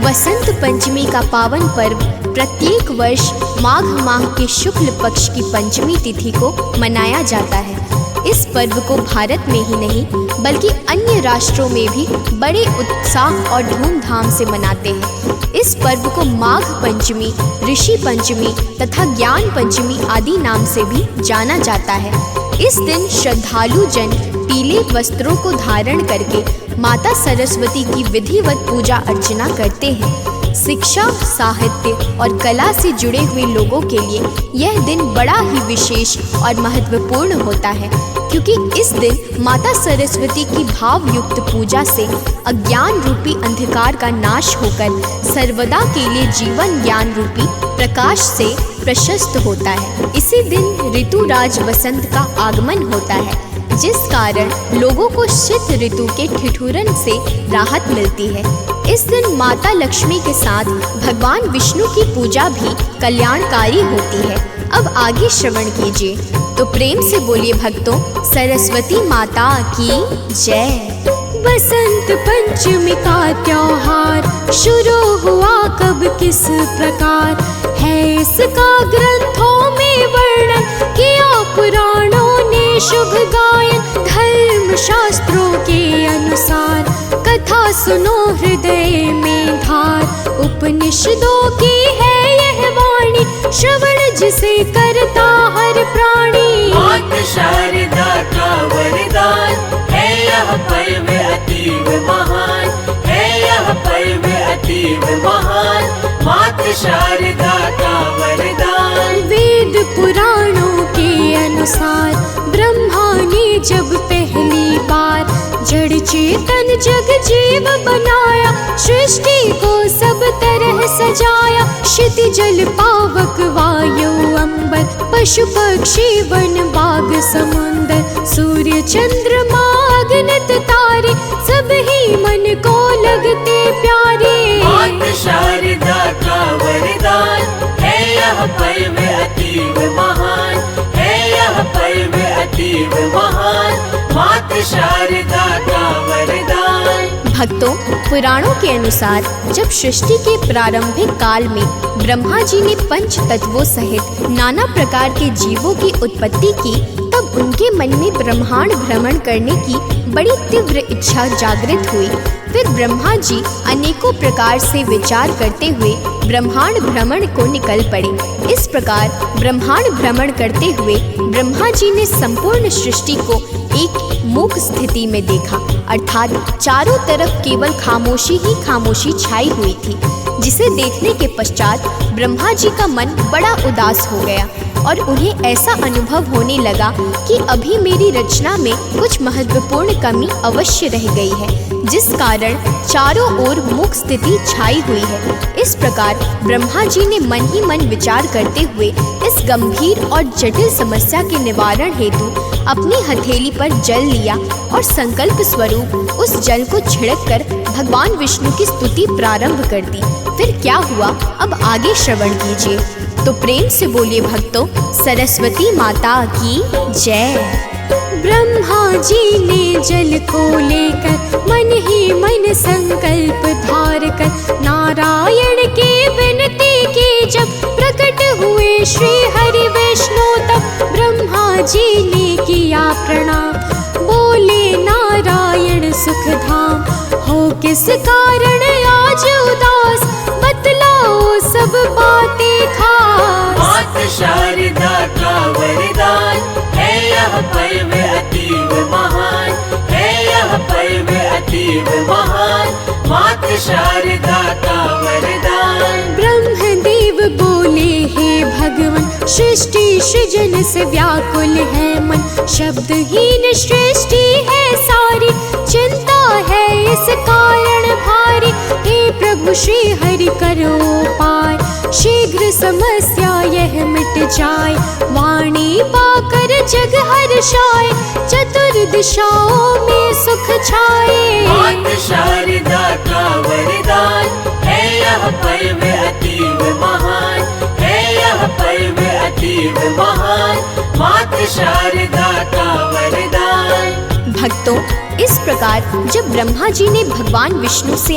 वसंत पंचमी का पावन पर्व प्रत्येक वर्ष माघ माह के शुक्ल पक्ष की पंचमी तिथि को मनाया जाता है। इस पर्व को भारत में ही नहीं बल्कि अन्य राष्ट्रों में भी बड़े उत्साह और धूमधाम से मनाते हैं। इस पर्व को माघ पंचमी, ऋषि पंचमी तथा ज्ञान पंचमी आदि नाम से भी जाना जाता है। इस दिन श्रद्धालु जन पीले वस्त्रों को धारण करके माता सरस्वती की विधिवत पूजा अर्चना करते हैं। शिक्षा, साहित्य और कला से जुड़े हुए लोगों के लिए यह दिन बड़ा ही विशेष और महत्वपूर्ण होता है, क्योंकि इस दिन माता सरस्वती की भावयुक्त पूजा से अज्ञान रूपी अंधकार का नाश होकर सर्वदा के लिए जीवन ज्ञान रूपी प्रकाश से प्रशस्त होता है। इसी दिन ऋतुराज वसंत का आगमन होता है, जिस कारण लोगों को शीत ऋतु के ठिठुरन से राहत मिलती है। इस दिन माता लक्ष्मी के साथ भगवान विष्णु की पूजा भी कल्याणकारी होती है। अब आगे श्रवण कीजिए, तो प्रेम से बोलिए भक्तों, सरस्वती माता की जय। बसंत पंचमी का त्योहार शुरू हुआ कब किस प्रकार है, इसका ग्रंथों में वर्णन किया पुराणों ने शुभ गायन। धर्म शास्त्रों के अनुसार कथा सुनो हृदय में धार, उपनिषदों की है यह वाणी, श्रवण जिसे करता हर प्राणी। मात शारदा का वरदान है यह पर्व अतीव महान। है यह पर्व अतीव महान। मात शारदा का वरदान। वेद पुराणों के अनुसार ब्रह्मा ने जब पहली बार जड़ चेतन जग जीव बनाया, सृष्टि को सब तरह सजाया। क्षिति जल पावक वायु अंबर, पशु पक्षी वन बाग समुंदर, सूर्य चंद्रमा अग्नि तारे, सब ही मन को लगते प्यारे। मात शारदा का वरदान है यह पर्व अतीव महान, है यह पर्व अतीव महान। मात शारदा का वरदान। भक्तों, पुराणों के अनुसार जब सृष्टि के प्रारंभिक काल में ब्रह्मा जी ने पंच तत्वों सहित नाना प्रकार के जीवों की उत्पत्ति की, तब उनके मन में ब्रह्मांड भ्रमण करने की बड़ी तीव्र इच्छा जागृत हुई। फिर ब्रह्मा जी अनेकों प्रकार से विचार करते हुए ब्रह्मांड भ्रमण को निकल पड़े। इस प्रकार ब्रह्मांड भ्रमण करते हुए ब्रह्मा जी ने संपूर्ण सृष्टि को एक मूक स्थिति में देखा, अर्थात चारों तरफ केवल खामोशी ही खामोशी छाई हुई थी, जिसे देखने के पश्चात ब्रह्मा जी का मन बड़ा उदास हो गया और उन्हें ऐसा अनुभव होने लगा कि अभी मेरी रचना में कुछ महत्वपूर्ण कमी अवश्य रह गई है, जिस कारण चारों ओर मूक स्थिति छाई हुई है। इस प्रकार ब्रह्मा जी ने मन ही मन विचार करते हुए इस गंभीर और जटिल समस्या के निवारण हेतु अपनी हथेली पर जल लिया और संकल्प स्वरूप उस जल को छिड़क कर भगवान विष्णु की स्तुति प्रारंभ कर दी। फिर क्या हुआ, अब आगे श्रवण कीजिए। तो प्रेम से बोलिए भक्तों, सरस्वती माता की जय। ब्रह्मा जी ने जल को लेकर मन ही मन संकल्प धार कर नारायण की विनती की, जब प्रकट हुए श्री हरि विष्णु तब ब्रह्मा जी ने किया प्रणाम। बोले नारायण सुख धाम, हो किस कारण आज उदास, बतलाओ सब बातें खास। मात शारदा का वरदान है यह पर्व अतीव महान, है यह पर्व अतीव महान। मात शारदा का वरदान। ब्रह्मदेव बोले हे भगवान, सृष्टि सृजन से व्याकुल है मन, शब्दहीन सृष्टि है सारी, चिंता है इस कारण भारी। हे प्रभु श्री हरि करो पार, शीघ्र समस्या यह मिट जाए, वाणी पाकर जग हर्षाए, चतुर्दिशाओं में सुख छाए। मात शारदा का वरदान है यह पर्व अतीव महान, है यह पर्व अतीव महान। मात शारदा का वरदान। भक्तों, इस प्रकार जब ब्रह्मा जी ने भगवान विष्णु से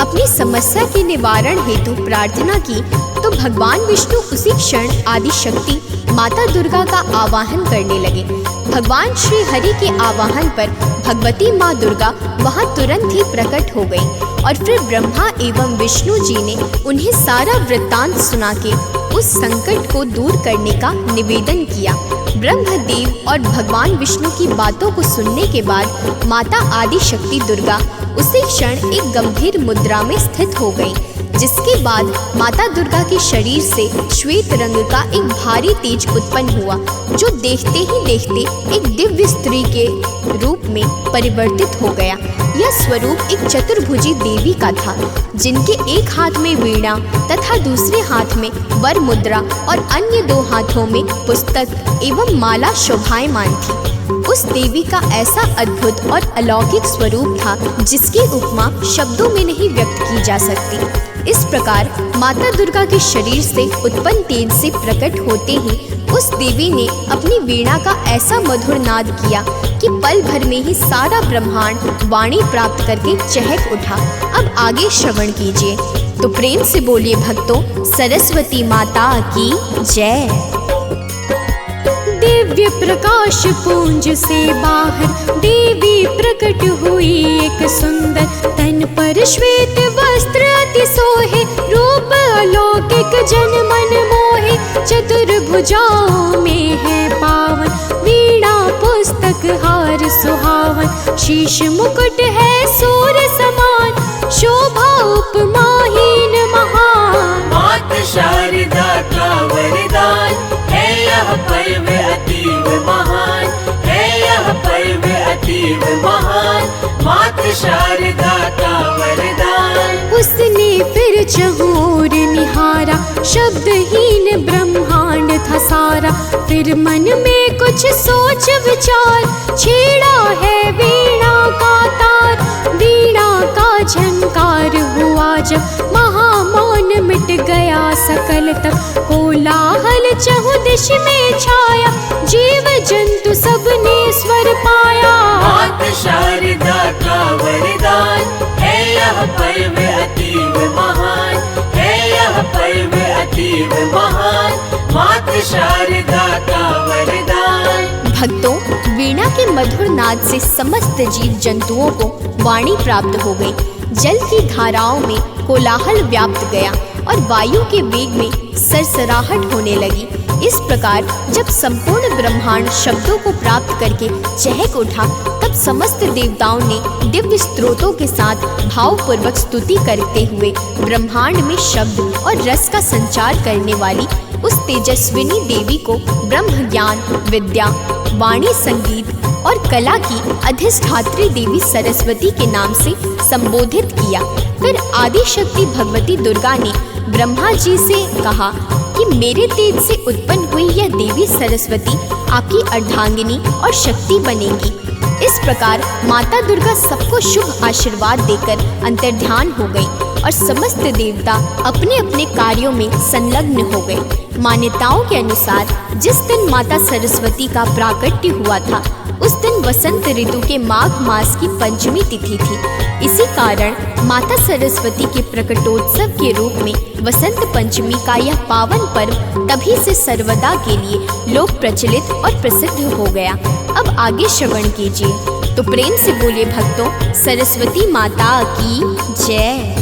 अपनी समस्या के निवारण हेतु प्रार्थना की, तो भगवान विष्णु उसी क्षण आदि शक्ति माता दुर्गा का आवाहन करने लगे। भगवान श्री हरि के आवाहन पर भगवती माँ दुर्गा वहाँ तुरंत ही प्रकट हो गई और फिर ब्रह्मा एवं विष्णु जी ने उन्हें सारा वृत्तांत सुना के उस संकट को दूर करने का निवेदन किया। ब्रह्मदेव और भगवान विष्णु की बातों को सुनने के बाद माता आदि शक्ति दुर्गा उसी क्षण एक गंभीर मुद्रा में स्थित हो गई, जिसके बाद माता दुर्गा के शरीर से श्वेत रंग का एक भारी तेज उत्पन्न हुआ, जो देखते ही देखते एक दिव्य स्त्री के रूप में परिवर्तित हो गया। यह स्वरूप एक चतुर्भुजी देवी का था, जिनके एक हाथ में वीणा तथा दूसरे हाथ में वर मुद्रा और अन्य दो हाथों में पुस्तक एवं माला शोभायमान थी। उस देवी का ऐसा अद्भुत और अलौकिक स्वरूप था, जिसकी उपमा शब्दों में नहीं व्यक्त की जा सकती। इस प्रकार माता दुर्गा के शरीर से उत्पन्न तेज से प्रकट होते ही उस देवी ने अपनी वीणा का ऐसा मधुर नाद किया कि पल भर में ही सारा ब्रह्मांड वाणी प्राप्त करके चहक उठा। अब आगे श्रवण कीजिए। तो प्रेम से बोलिए भक्तों, सरस्वती माता की जय। दिव्य प्रकाश पुंज से बाहर देवी प्रकट हुई एक सुंदर, तन पर श्वेत वस्त्र अति सोहे, रूप अलौकिक जन मन मोहे, चतुर्भुजाओं में है पावन, वीणा पुस्तक हार सुहावन, शीश मुकुट है सूर्य समान, शोभा उपमाहीन महान। मात अतीव महान, माता शारदा का वरदान। उसने फिर चहुर निहारा, शब्दहीन ब्रह्मांड था सारा। फिर मन में कुछ सोच विचार, छेड़ा है वीणा का तार। वीणा का झंकार हुआ जब, महामौन मिट गया सकल तक। कोलाहल चहुदिश में छाया, जीव जंतु सबने स्वर पाया। माता शारदा का वरदान है यह पर्व अतीव महान, है यह पर्व अतीव महान, माता शारदा का वरदान। भक्तों, वीणा के मधुर नाद से समस्त जीव जंतुओं को वाणी प्राप्त हो गई। जल की धाराओं में कोलाहल व्याप्त गया और वायु के वेग में सरसराहट होने लगी। इस प्रकार जब संपूर्ण ब्रह्मांड शब्दों को प्राप्त करके चहक उठा, तब समस्त देवताओं ने दिव्य स्त्रोतों के साथ भावपूर्वक स्तुति करते हुए ब्रह्मांड में शब्द और रस का संचार करने वाली उस तेजस्विनी देवी को ब्रह्म ज्ञान, विद्या, वाणी, संगीत और कला की अधिष्ठात्री देवी सरस्वती के नाम से संबोधित किया। फिर आदि शक्ति भगवती दुर्गा ने ब्रह्मा जी से कहा कि मेरे तेज से उत्पन्न हुई यह देवी सरस्वती आपकी अर्धांगिनी और शक्ति बनेगी। इस प्रकार माता दुर्गा सबको शुभ आशीर्वाद देकर अंतर्ध्यान हो गई और समस्त देवता अपने अपने कार्यों में संलग्न हो गए। मान्यताओं के अनुसार जिस दिन माता सरस्वती का प्राकट्य हुआ था, उस दिन वसंत ऋतु के माघ मास की पंचमी तिथि थी। इसी कारण माता सरस्वती के प्रकटोत्सव के रूप में वसंत पंचमी का यह पावन पर्व तभी से सर्वदा के लिए लोक प्रचलित और प्रसिद्ध हो गया। अब आगे श्रवण कीजिए, तो प्रेम से बोलिए भक्तों, सरस्वती माता की जय।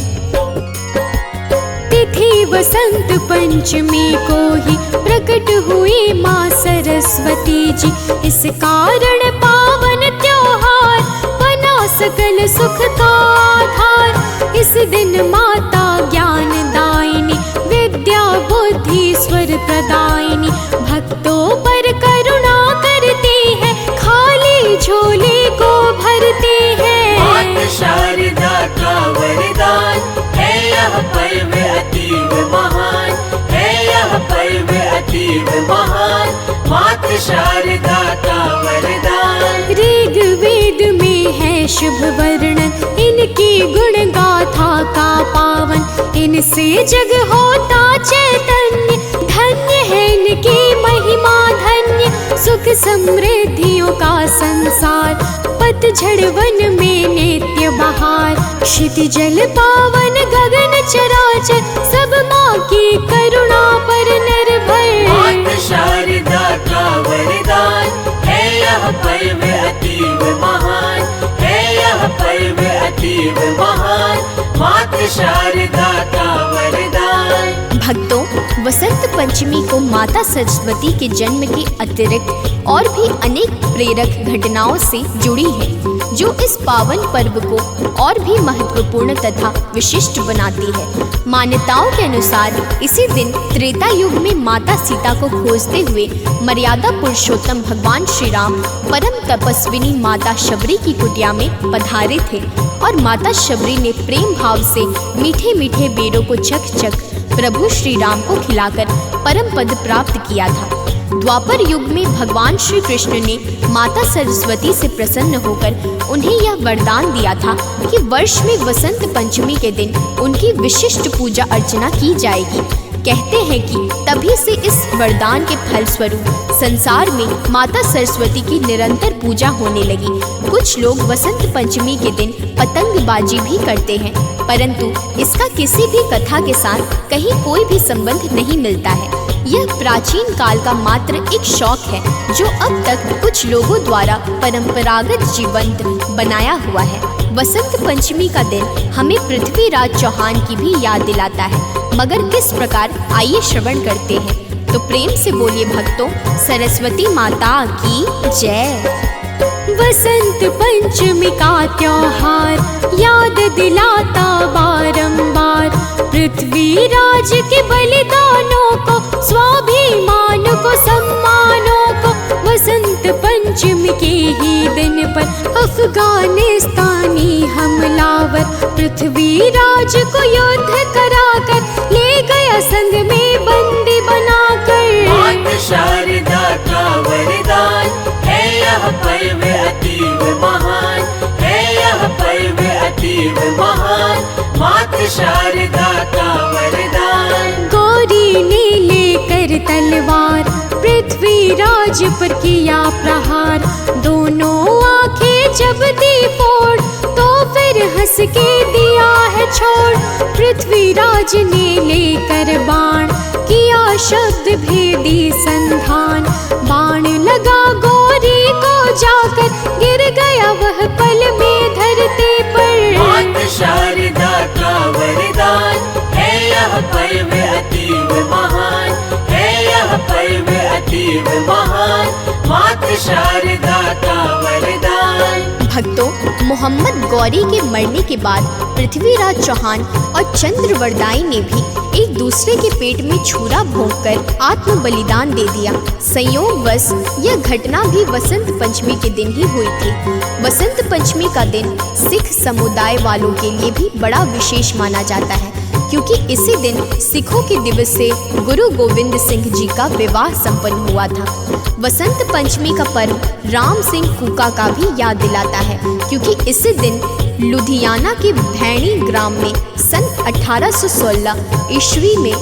तिथि वसंत पंचमी को ही प्रकट हुई माँ सरस्वती जी। इस कारण पावन त्योहार बना सकल सुख का आधार। इस दिन माता ज्ञान दायिनी, विद्या बुद्धि स्वर प्रदायिनी, भक्तों पर करुणा करती है, खाली झोले को भरती है। माता शारदा का वरदान है यह पर्व अतीव महान, है यह पर्व अतीव महान, माता शारदा का वरदान। ऋग्वेद में है शुभ वर्णन, इनकी गुण गाथा का पावन। इनसे जग होता चैतन्य, धन्य है इनकी महिमा धन्य। सुख समृद्धियों का संसार, पतझड़ वन में नित्य बहार। क्षितिजल पावन गगन चराचर, सब माँ की करुणा पर निर्भर। माता शारदा का वरदान है यह पर्व अतीव महान, है यह पर्व अतीव महान, माता शारदा का वरदान। भक्तों, वसंत पंचमी को माता सरस्वती के जन्म के अतिरिक्त और भी अनेक प्रेरक घटनाओं से जुड़ी है, जो इस पावन पर्व को और भी महत्वपूर्ण तथा विशिष्ट बनाती है। मान्यताओं के अनुसार इसी दिन त्रेता युग में माता सीता को खोजते हुए मर्यादा पुरुषोत्तम भगवान श्री राम परम तपस्विनी माता शबरी की कुटिया में पधारे थे और माता शबरी ने प्रेम भाव से मीठे मीठे बेरों को चख चख प्रभु श्री राम को खिलाकर परम पद प्राप्त किया था। द्वापर युग में भगवान श्री कृष्ण ने माता सरस्वती से प्रसन्न होकर उन्हें यह वरदान दिया था कि वर्ष में वसंत पंचमी के दिन उनकी विशिष्ट पूजा अर्चना की जाएगी। कहते हैं कि तभी से इस वरदान के फलस्वरूप संसार में माता सरस्वती की निरंतर पूजा होने लगी। कुछ लोग वसंत पंचमी के दिन पतंगबाजी भी करते हैं, परंतु इसका किसी भी कथा के साथ कहीं कोई भी संबंध नहीं मिलता है। यह प्राचीन काल का मात्र एक शौक है, जो अब तक कुछ लोगों द्वारा परंपरागत जीवंत बनाया हुआ है। वसंत पंचमी का दिन हमें पृथ्वीराज चौहान की भी याद दिलाता है, मगर किस प्रकार, आइए श्रवण करते हैं। तो प्रेम से बोलिए भक्तों, सरस्वती माता की जय। वसंत पंचमी का त्योहार याद दिलाता बारंबार, पृथ्वीराज के बलिदानों को, स्वाभिमान को, सम्मानों को। बसंत पंचमी के ही दिन पर अफगानिस्तानी हमलावर पृथ्वीराज को युद्ध कराकर ले गया संग में बंदी बनाकर। मात शारदा का वरदान है यह पर्व अतीव महान, है यह पर्व अतीव महान, मात शारदा का वरदान। गौरी ने लेकर तलवार पृथ्वीराज पर किया प्रहार, दोनों आंखें जब दी फोड़ तो फिर हंस के दिया है छोड़। पृथ्वीराज ने लेकर बाण किया शब्द भेदी संधान, बाण लगा गौरी को जाकर गिर गया वह पल में धरती पर। मात शारदा का वरदान है यह पर्व अतीव महान, है यह पर्व अतीव महान, मात शारदा का वरदान। भक्तों, मोहम्मद गौरी के मरने के बाद पृथ्वीराज चौहान और चंद्रवरदाई ने भी एक दूसरे के पेट में छुरा भोंककर आत्म बलिदान दे दिया। संयोगवश यह घटना भी वसंत पंचमी के दिन ही हुई थी। वसंत पंचमी का दिन सिख समुदाय वालों के लिए भी बड़ा विशेष माना जाता है, क्योंकि इसी दिन सिखों के दिवस से गुरु गोविंद सिंह जी का विवाह संपन्न हुआ था। वसंत पंचमी का पर्व राम सिंह कूका का भी याद दिलाता है, क्योंकि इसी दिन लुधियाना के भैणी ग्राम में सन 1816 ईस्वी में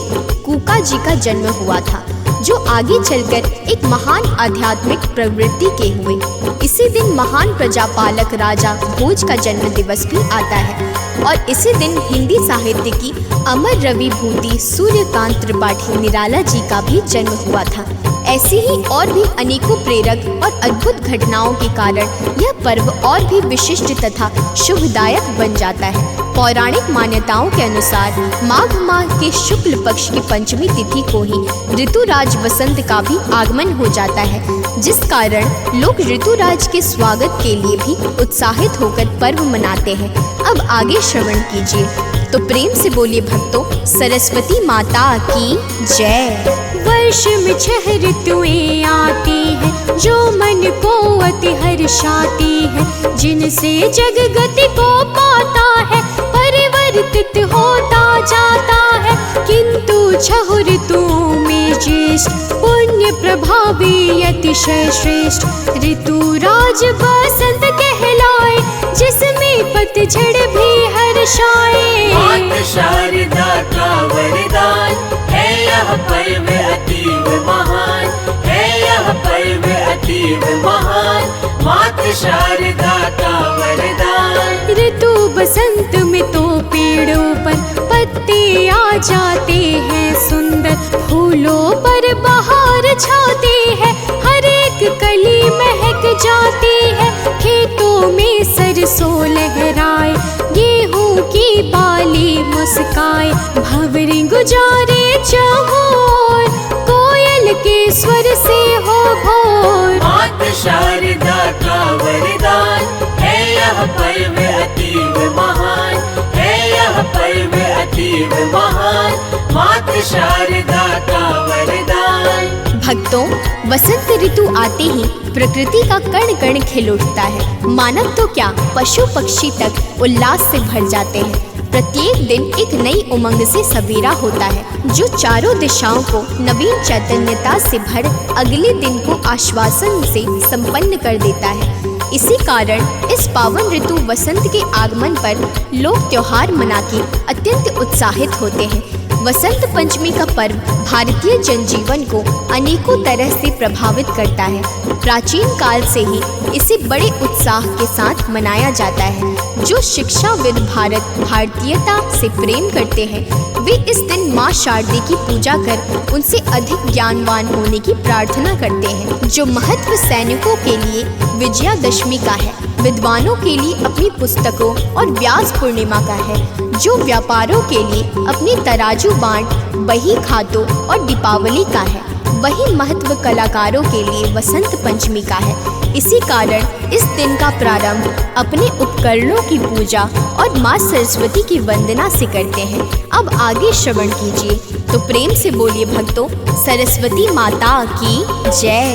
कूका जी का जन्म हुआ था, जो आगे चलकर एक महान आध्यात्मिक प्रवृत्ति के हुए। इसी दिन महान प्रजापालक राजा भोज का जन्म दिवस भी आता है और इसी दिन हिंदी साहित्य की अमर रवि भूति सूर्यकांत त्रिपाठी निराला जी का भी जन्म हुआ था। ऐसी ही और भी अनेकों प्रेरक और अद्भुत घटनाओं के कारण यह पर्व और भी विशिष्ट तथा शुभदायक बन जाता है। पौराणिक मान्यताओं के अनुसार माघ माह के शुक्ल पक्ष की पंचमी तिथि को ही ऋतुराज वसंत का भी आगमन हो जाता है, जिस कारण लोग ऋतुराज के स्वागत के लिए भी उत्साहित होकर पर्व मनाते हैं। अब आगे श्रवण कीजिए, तो प्रेम से बोलिए भक्तों, सरस्वती माता की जय। वर्ष में 6 ऋतुएं आती हैं जो मन को अति हर्षाती है, जिनसे जग गति को पाता है, परिवर्तित होता जाता है। किंतु 6 ऋतुओं में ज्येष्ठ पुण्य प्रभावी अतिशय श्रेष्ठ ऋतुराज वसंत कहलाए, जिसमें पतझड़ भी हर्षाए। मात शारदा का वरदान है यह पर्व अतीव महान, है यह पर्व अतीव महान, मात शारदा का वरदान। ऋतु बसंत में तो पेड़ों पर पत्ते आ जाते हैं सुंदर, फूलों पर बहार छाती है, हर एक कली महक जाती है। खेतों में सरसों लहराए, गेहूं की बाली मुस्काए, भंवरे गुजारे चहोर, कोयल के स्वर से हो भोर। मात शारदा का वरदान है यह पर्व अतीव महान, है यह पर्व अतीव महान, मात शारदा का वरदान। भक्तों, वसंत ऋतु आते ही प्रकृति का कण कण खिल उठता है। मानव तो क्या, पशु पक्षी तक उल्लास से भर जाते हैं। प्रत्येक दिन एक नई उमंग से सवेरा होता है, जो चारों दिशाओं को नवीन चैतन्यता से भर अगले दिन को आश्वासन से संपन्न कर देता है। इसी कारण इस पावन ऋतु वसंत के आगमन पर लोग त्योहार मना के अत्यंत उत्साहित होते हैं। वसंत पंचमी का पर्व भारतीय जनजीवन को अनेकों तरह से प्रभावित करता है। प्राचीन काल से ही इसे बड़े उत्साह के साथ मनाया जाता है। जो शिक्षाविद भारतीयता से प्रेम करते हैं, वे इस दिन माँ शारदे की पूजा कर उनसे अधिक ज्ञानवान होने की प्रार्थना करते हैं। जो महत्व सैनिकों के लिए विजयादशमी का है, विद्वानों के लिए अपनी पुस्तकों और व्यास पूर्णिमा का है। जो व्यापारों के लिए अपनी तराजू बांट बही खातों और दीपावली का है, वही महत्व कलाकारों के लिए वसंत पंचमी का है। इसी कारण इस दिन का प्रारंभ अपने उपकरणों की पूजा और माँ सरस्वती की वंदना से करते हैं। अब आगे श्रवण कीजिए, तो प्रेम से बोलिए भक्तों, सरस्वती माता की जय।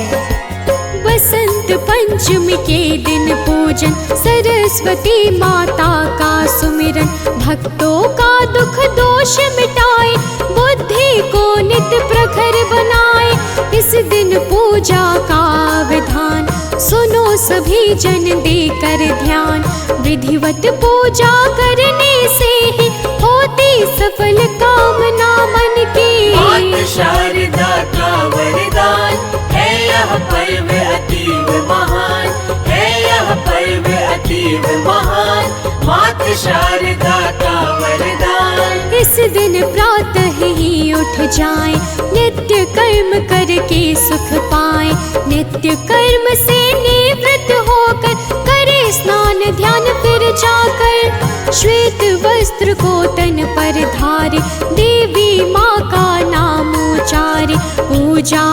बसंत पंचमी के दिन पूजन, सरस्वती माता का सुमिरन, भक्तों का दुख दोष मिटाए, बुद्धि को नित्य प्रखर बनाए। इस दिन पूजा का विधान सुनो सभी जन देकर ध्यान, विधिवत पूजा करने से ही होती सफल कामना मन की। माता शारदा का वरदान है यह पर्व अतीव महान, है यह पर्व अतीव महान, माता शारदा का वरदान। इस दिन प्रातः ही उठ जाएं, नित्य कर्म करके सुख पाएं, नित्य कर्म से निवृत्त होकर करे स्नान ध्यान, फिर जाकर श्वेत वस्त्र को तन पर धारे, देवी माँ का नाम उचारे, पूजा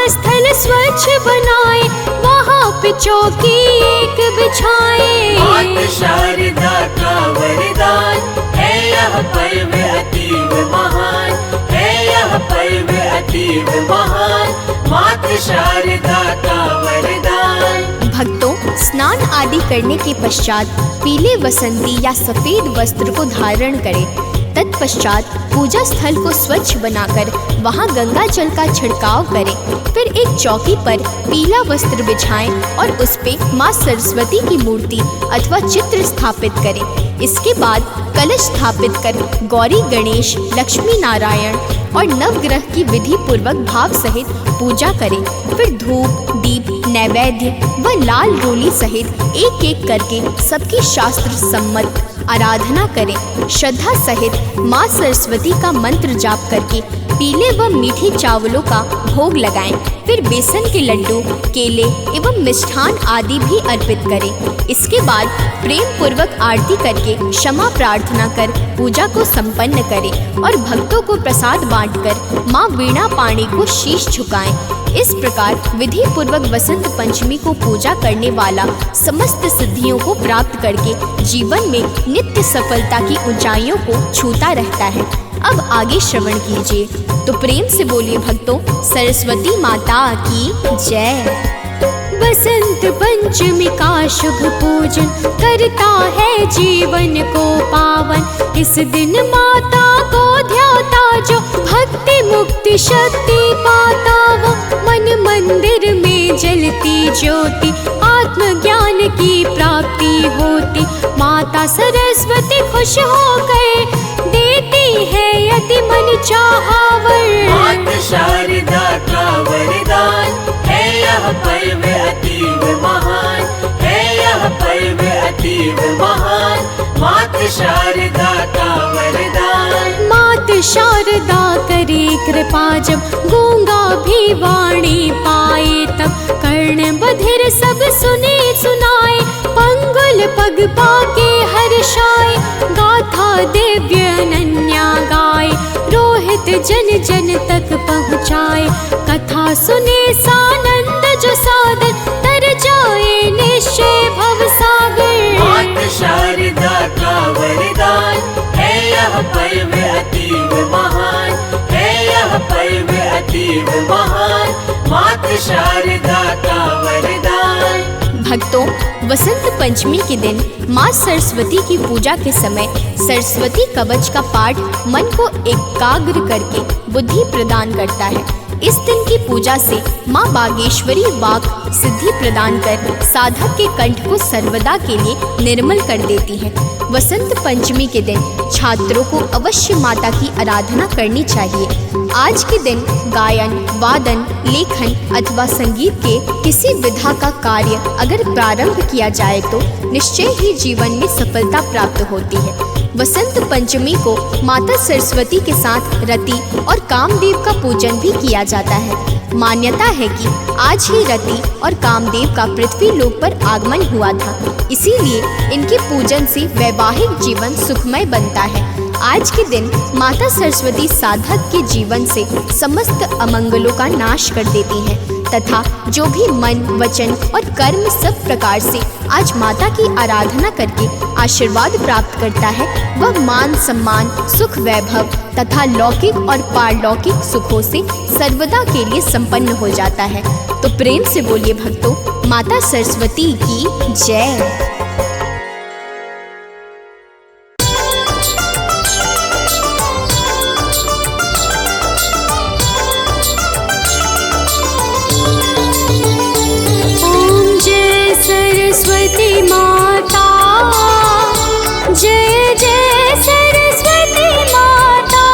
स्थल स्वच्छ बनाए, वहाँ पे चौकी एक बिछाए। माता शारदा का वरदान है यह पर्व अतीव महान, है यह पर्व अतीव महान, माता शारदा का वरदान। भक्तों, स्नान आदि करने के पश्चात पीले वसंती या सफेद वस्त्र को धारण करें। तत्पश्चात पूजा स्थल को स्वच्छ बनाकर वहां गंगा जल का छिड़काव करें। फिर एक चौकी पर पीला वस्त्र बिछाएं और उस पे माँ सरस्वती की मूर्ति अथवा चित्र स्थापित करें। इसके बाद कलश स्थापित कर गौरी, गणेश, लक्ष्मी नारायण और नवग्रह की विधि पूर्वक भाव सहित पूजा करें। फिर धूप, दीप, नैवेद्य व लाल रोली सहित एक एक करके सबकी शास्त्र सम्मत आराधना करें। श्रद्धा सहित माँ सरस्वती का मंत्र जाप करके पीले व मीठे चावलों का भोग लगाएं। फिर बेसन के लड्डू, केले एवं मिष्ठान आदि भी अर्पित करें। इसके बाद प्रेम पूर्वक आरती करके क्षमा प्रार्थना कर पूजा को संपन्न करें और भक्तों को प्रसाद बांटकर माँ वीणा पाणी को शीश झुकाएं। इस प्रकार विधि पूर्वक बसंत पंचमी को पूजा करने वाला समस्त सिद्धियों को प्राप्त करके जीवन में नित्य सफलता की ऊंचाइयों को छूता रहता है। अब आगे श्रवण कीजिए, तो प्रेम से बोलिए भक्तों, सरस्वती माता की जय। बसंत पंचमी का शुभ पूजन करता है जीवन को पावन, इस दिन माता को ध्याता जो भक्ति मुक्ति शक्ति पाता, वो मन मंदिर में जलती ज्योति आत्मज्ञान की प्राप्ति होती। माता सरस्वती खुश हो गए देती है यदि मन चाहावर। माता शारदा का वरदान है यह पर्व अतीव महान, है यह पर्व अतीव महान, माता शारदा का वरदान। माता शारदा करे कृपा जब गूंगा भी वाणी पाए, तब कर्ण बधिर सब सुने सुनाए, पंगुल पग पाके हर्षाए, गाथा दिव्य अनन्या गाए, रोहित जन जन तक पहुँचाए, कथा सुने सानंद जो सादर तर जाए निश्चय भव सागर। माता शारदा का वरदान है यह पर्व अतीव महान, है यह पर्व अतीव महान, माता शारदा का वरदान। भक्तों, वसंत पंचमी के दिन माँ सरस्वती की पूजा के समय सरस्वती कवच का पाठ मन को एकाग्र करके बुद्धि प्रदान करता है। इस दिन की पूजा से माँ बागेश्वरी वाक सिद्धि प्रदान कर साधक के कंठ को सर्वदा के लिए निर्मल कर देती है। वसंत पंचमी के दिन छात्रों को अवश्य माता की आराधना करनी चाहिए। आज के दिन गायन, वादन, लेखन अथवा संगीत के किसी विधा का कार्य अगर प्रारंभ किया जाए तो निश्चय ही जीवन में सफलता प्राप्त होती है। वसंत पंचमी को माता सरस्वती के साथ रति और कामदेव का पूजन भी किया जाता है। मान्यता है कि आज ही रति और कामदेव का पृथ्वी लोक पर आगमन हुआ था, इसीलिए इनके पूजन से वैवाहिक जीवन सुखमय बनता है। आज के दिन माता सरस्वती साधक के जीवन से समस्त अमंगलों का नाश कर देती हैं तथा जो भी मन, वचन और कर्म सब प्रकार से आज माता की आराधना करके आशीर्वाद प्राप्त करता है, वह मान सम्मान, सुख, वैभव तथा लौकिक और पारलौकिक सुखों से सर्वदा के लिए संपन्न हो जाता है। तो प्रेम से बोलिए भक्तों, माता सरस्वती की जय। सरस्वती माता जय जय सरस्वती माता,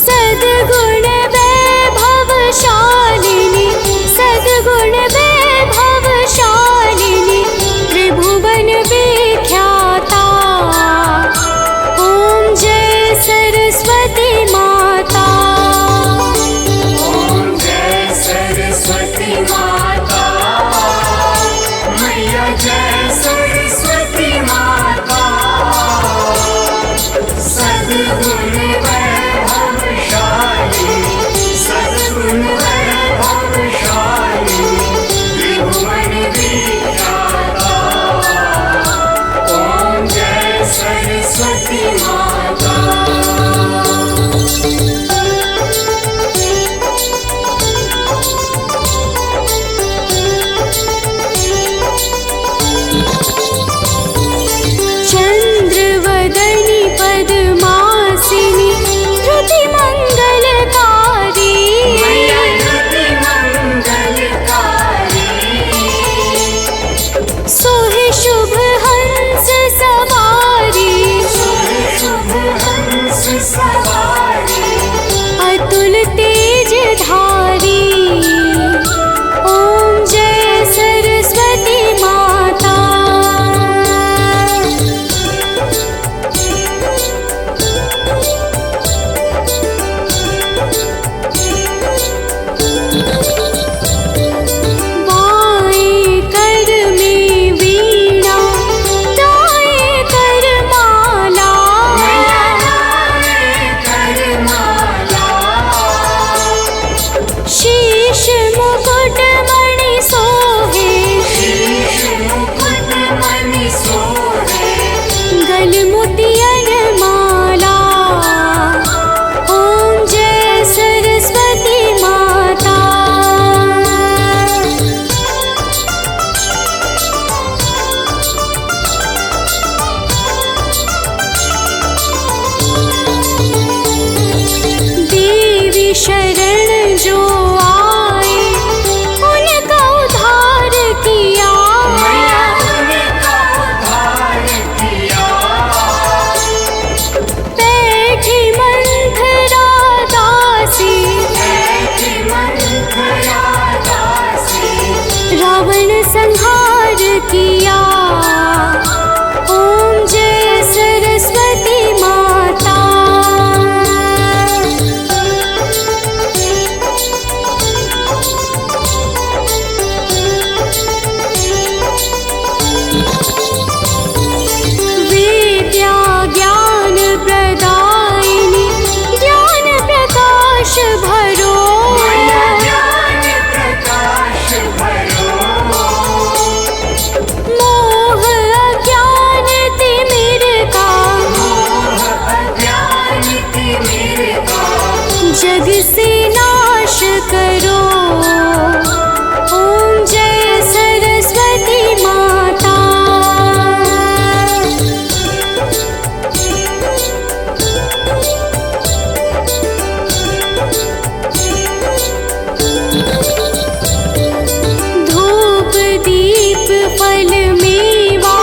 सद्गुण वैभवशालिनी सद्गुण वैभवशालिनी त्रिभुवन विख्याता। ओम जय सरस्वती माता। ओम जय सरस्वती माता, मैया जय सरस्वती माता, सद्गुण वैभवशालिनी सद्गुण वैभवशालिनी त्रिभुवन विख्याता। ओम जय सरस्वती माता। चंद्रवदनी पद्मासिनी धृति मंगलकारी, मैया धृति मंगलकारी, सोहे शुभ हंस सवारी शुभ हंस सवारी, अतुल तेज धारी। ओम जय सरस्वती माता। बाएं कर में वीणा दाएं कर माला, मैया दाएं कर माला, शीश मुकुट मणि सोहे शीश मुकुट मणि सोहे, गल मोतियन माला। ओम जय सरस्वती माता। देवी शरण जो आए उनका उद्धार किया, मैया उनका उद्धार किया, बैठी मंथरा दासी बैठी मंथरा दासी, रावण संहार किया। ओम जय सरस्वती माता। विद्या ज्ञान प्रदायिनी ज्ञान प्रकाश भरो, मैया ज्ञान प्रकाश भरो, मोह अज्ञान तिमिर का मोह अज्ञान तिमिर का, जग से नाश करो। ओम जय सरस्वती माता। धूप दीप फल मेवा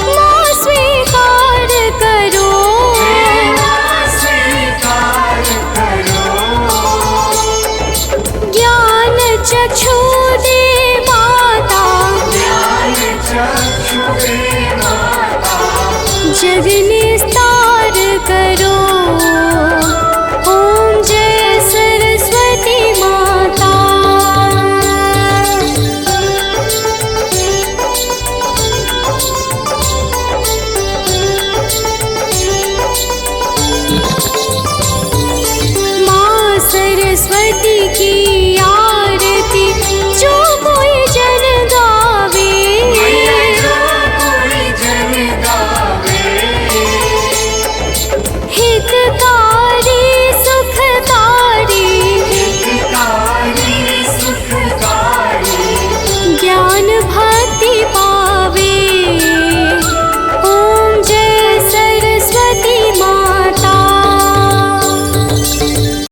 माँ स्वीकार करो, सेवा स्वीकार करो, ज्ञान चक्षु दे माता ज्ञान चक्षु दे माता, जग निस्तार करो। ओम जय सरस्वती माता। माँ सरस्वती की आरती जो कोई जन गावे, मैया जो कोई जन गावे, हे ज्ञान भक्ति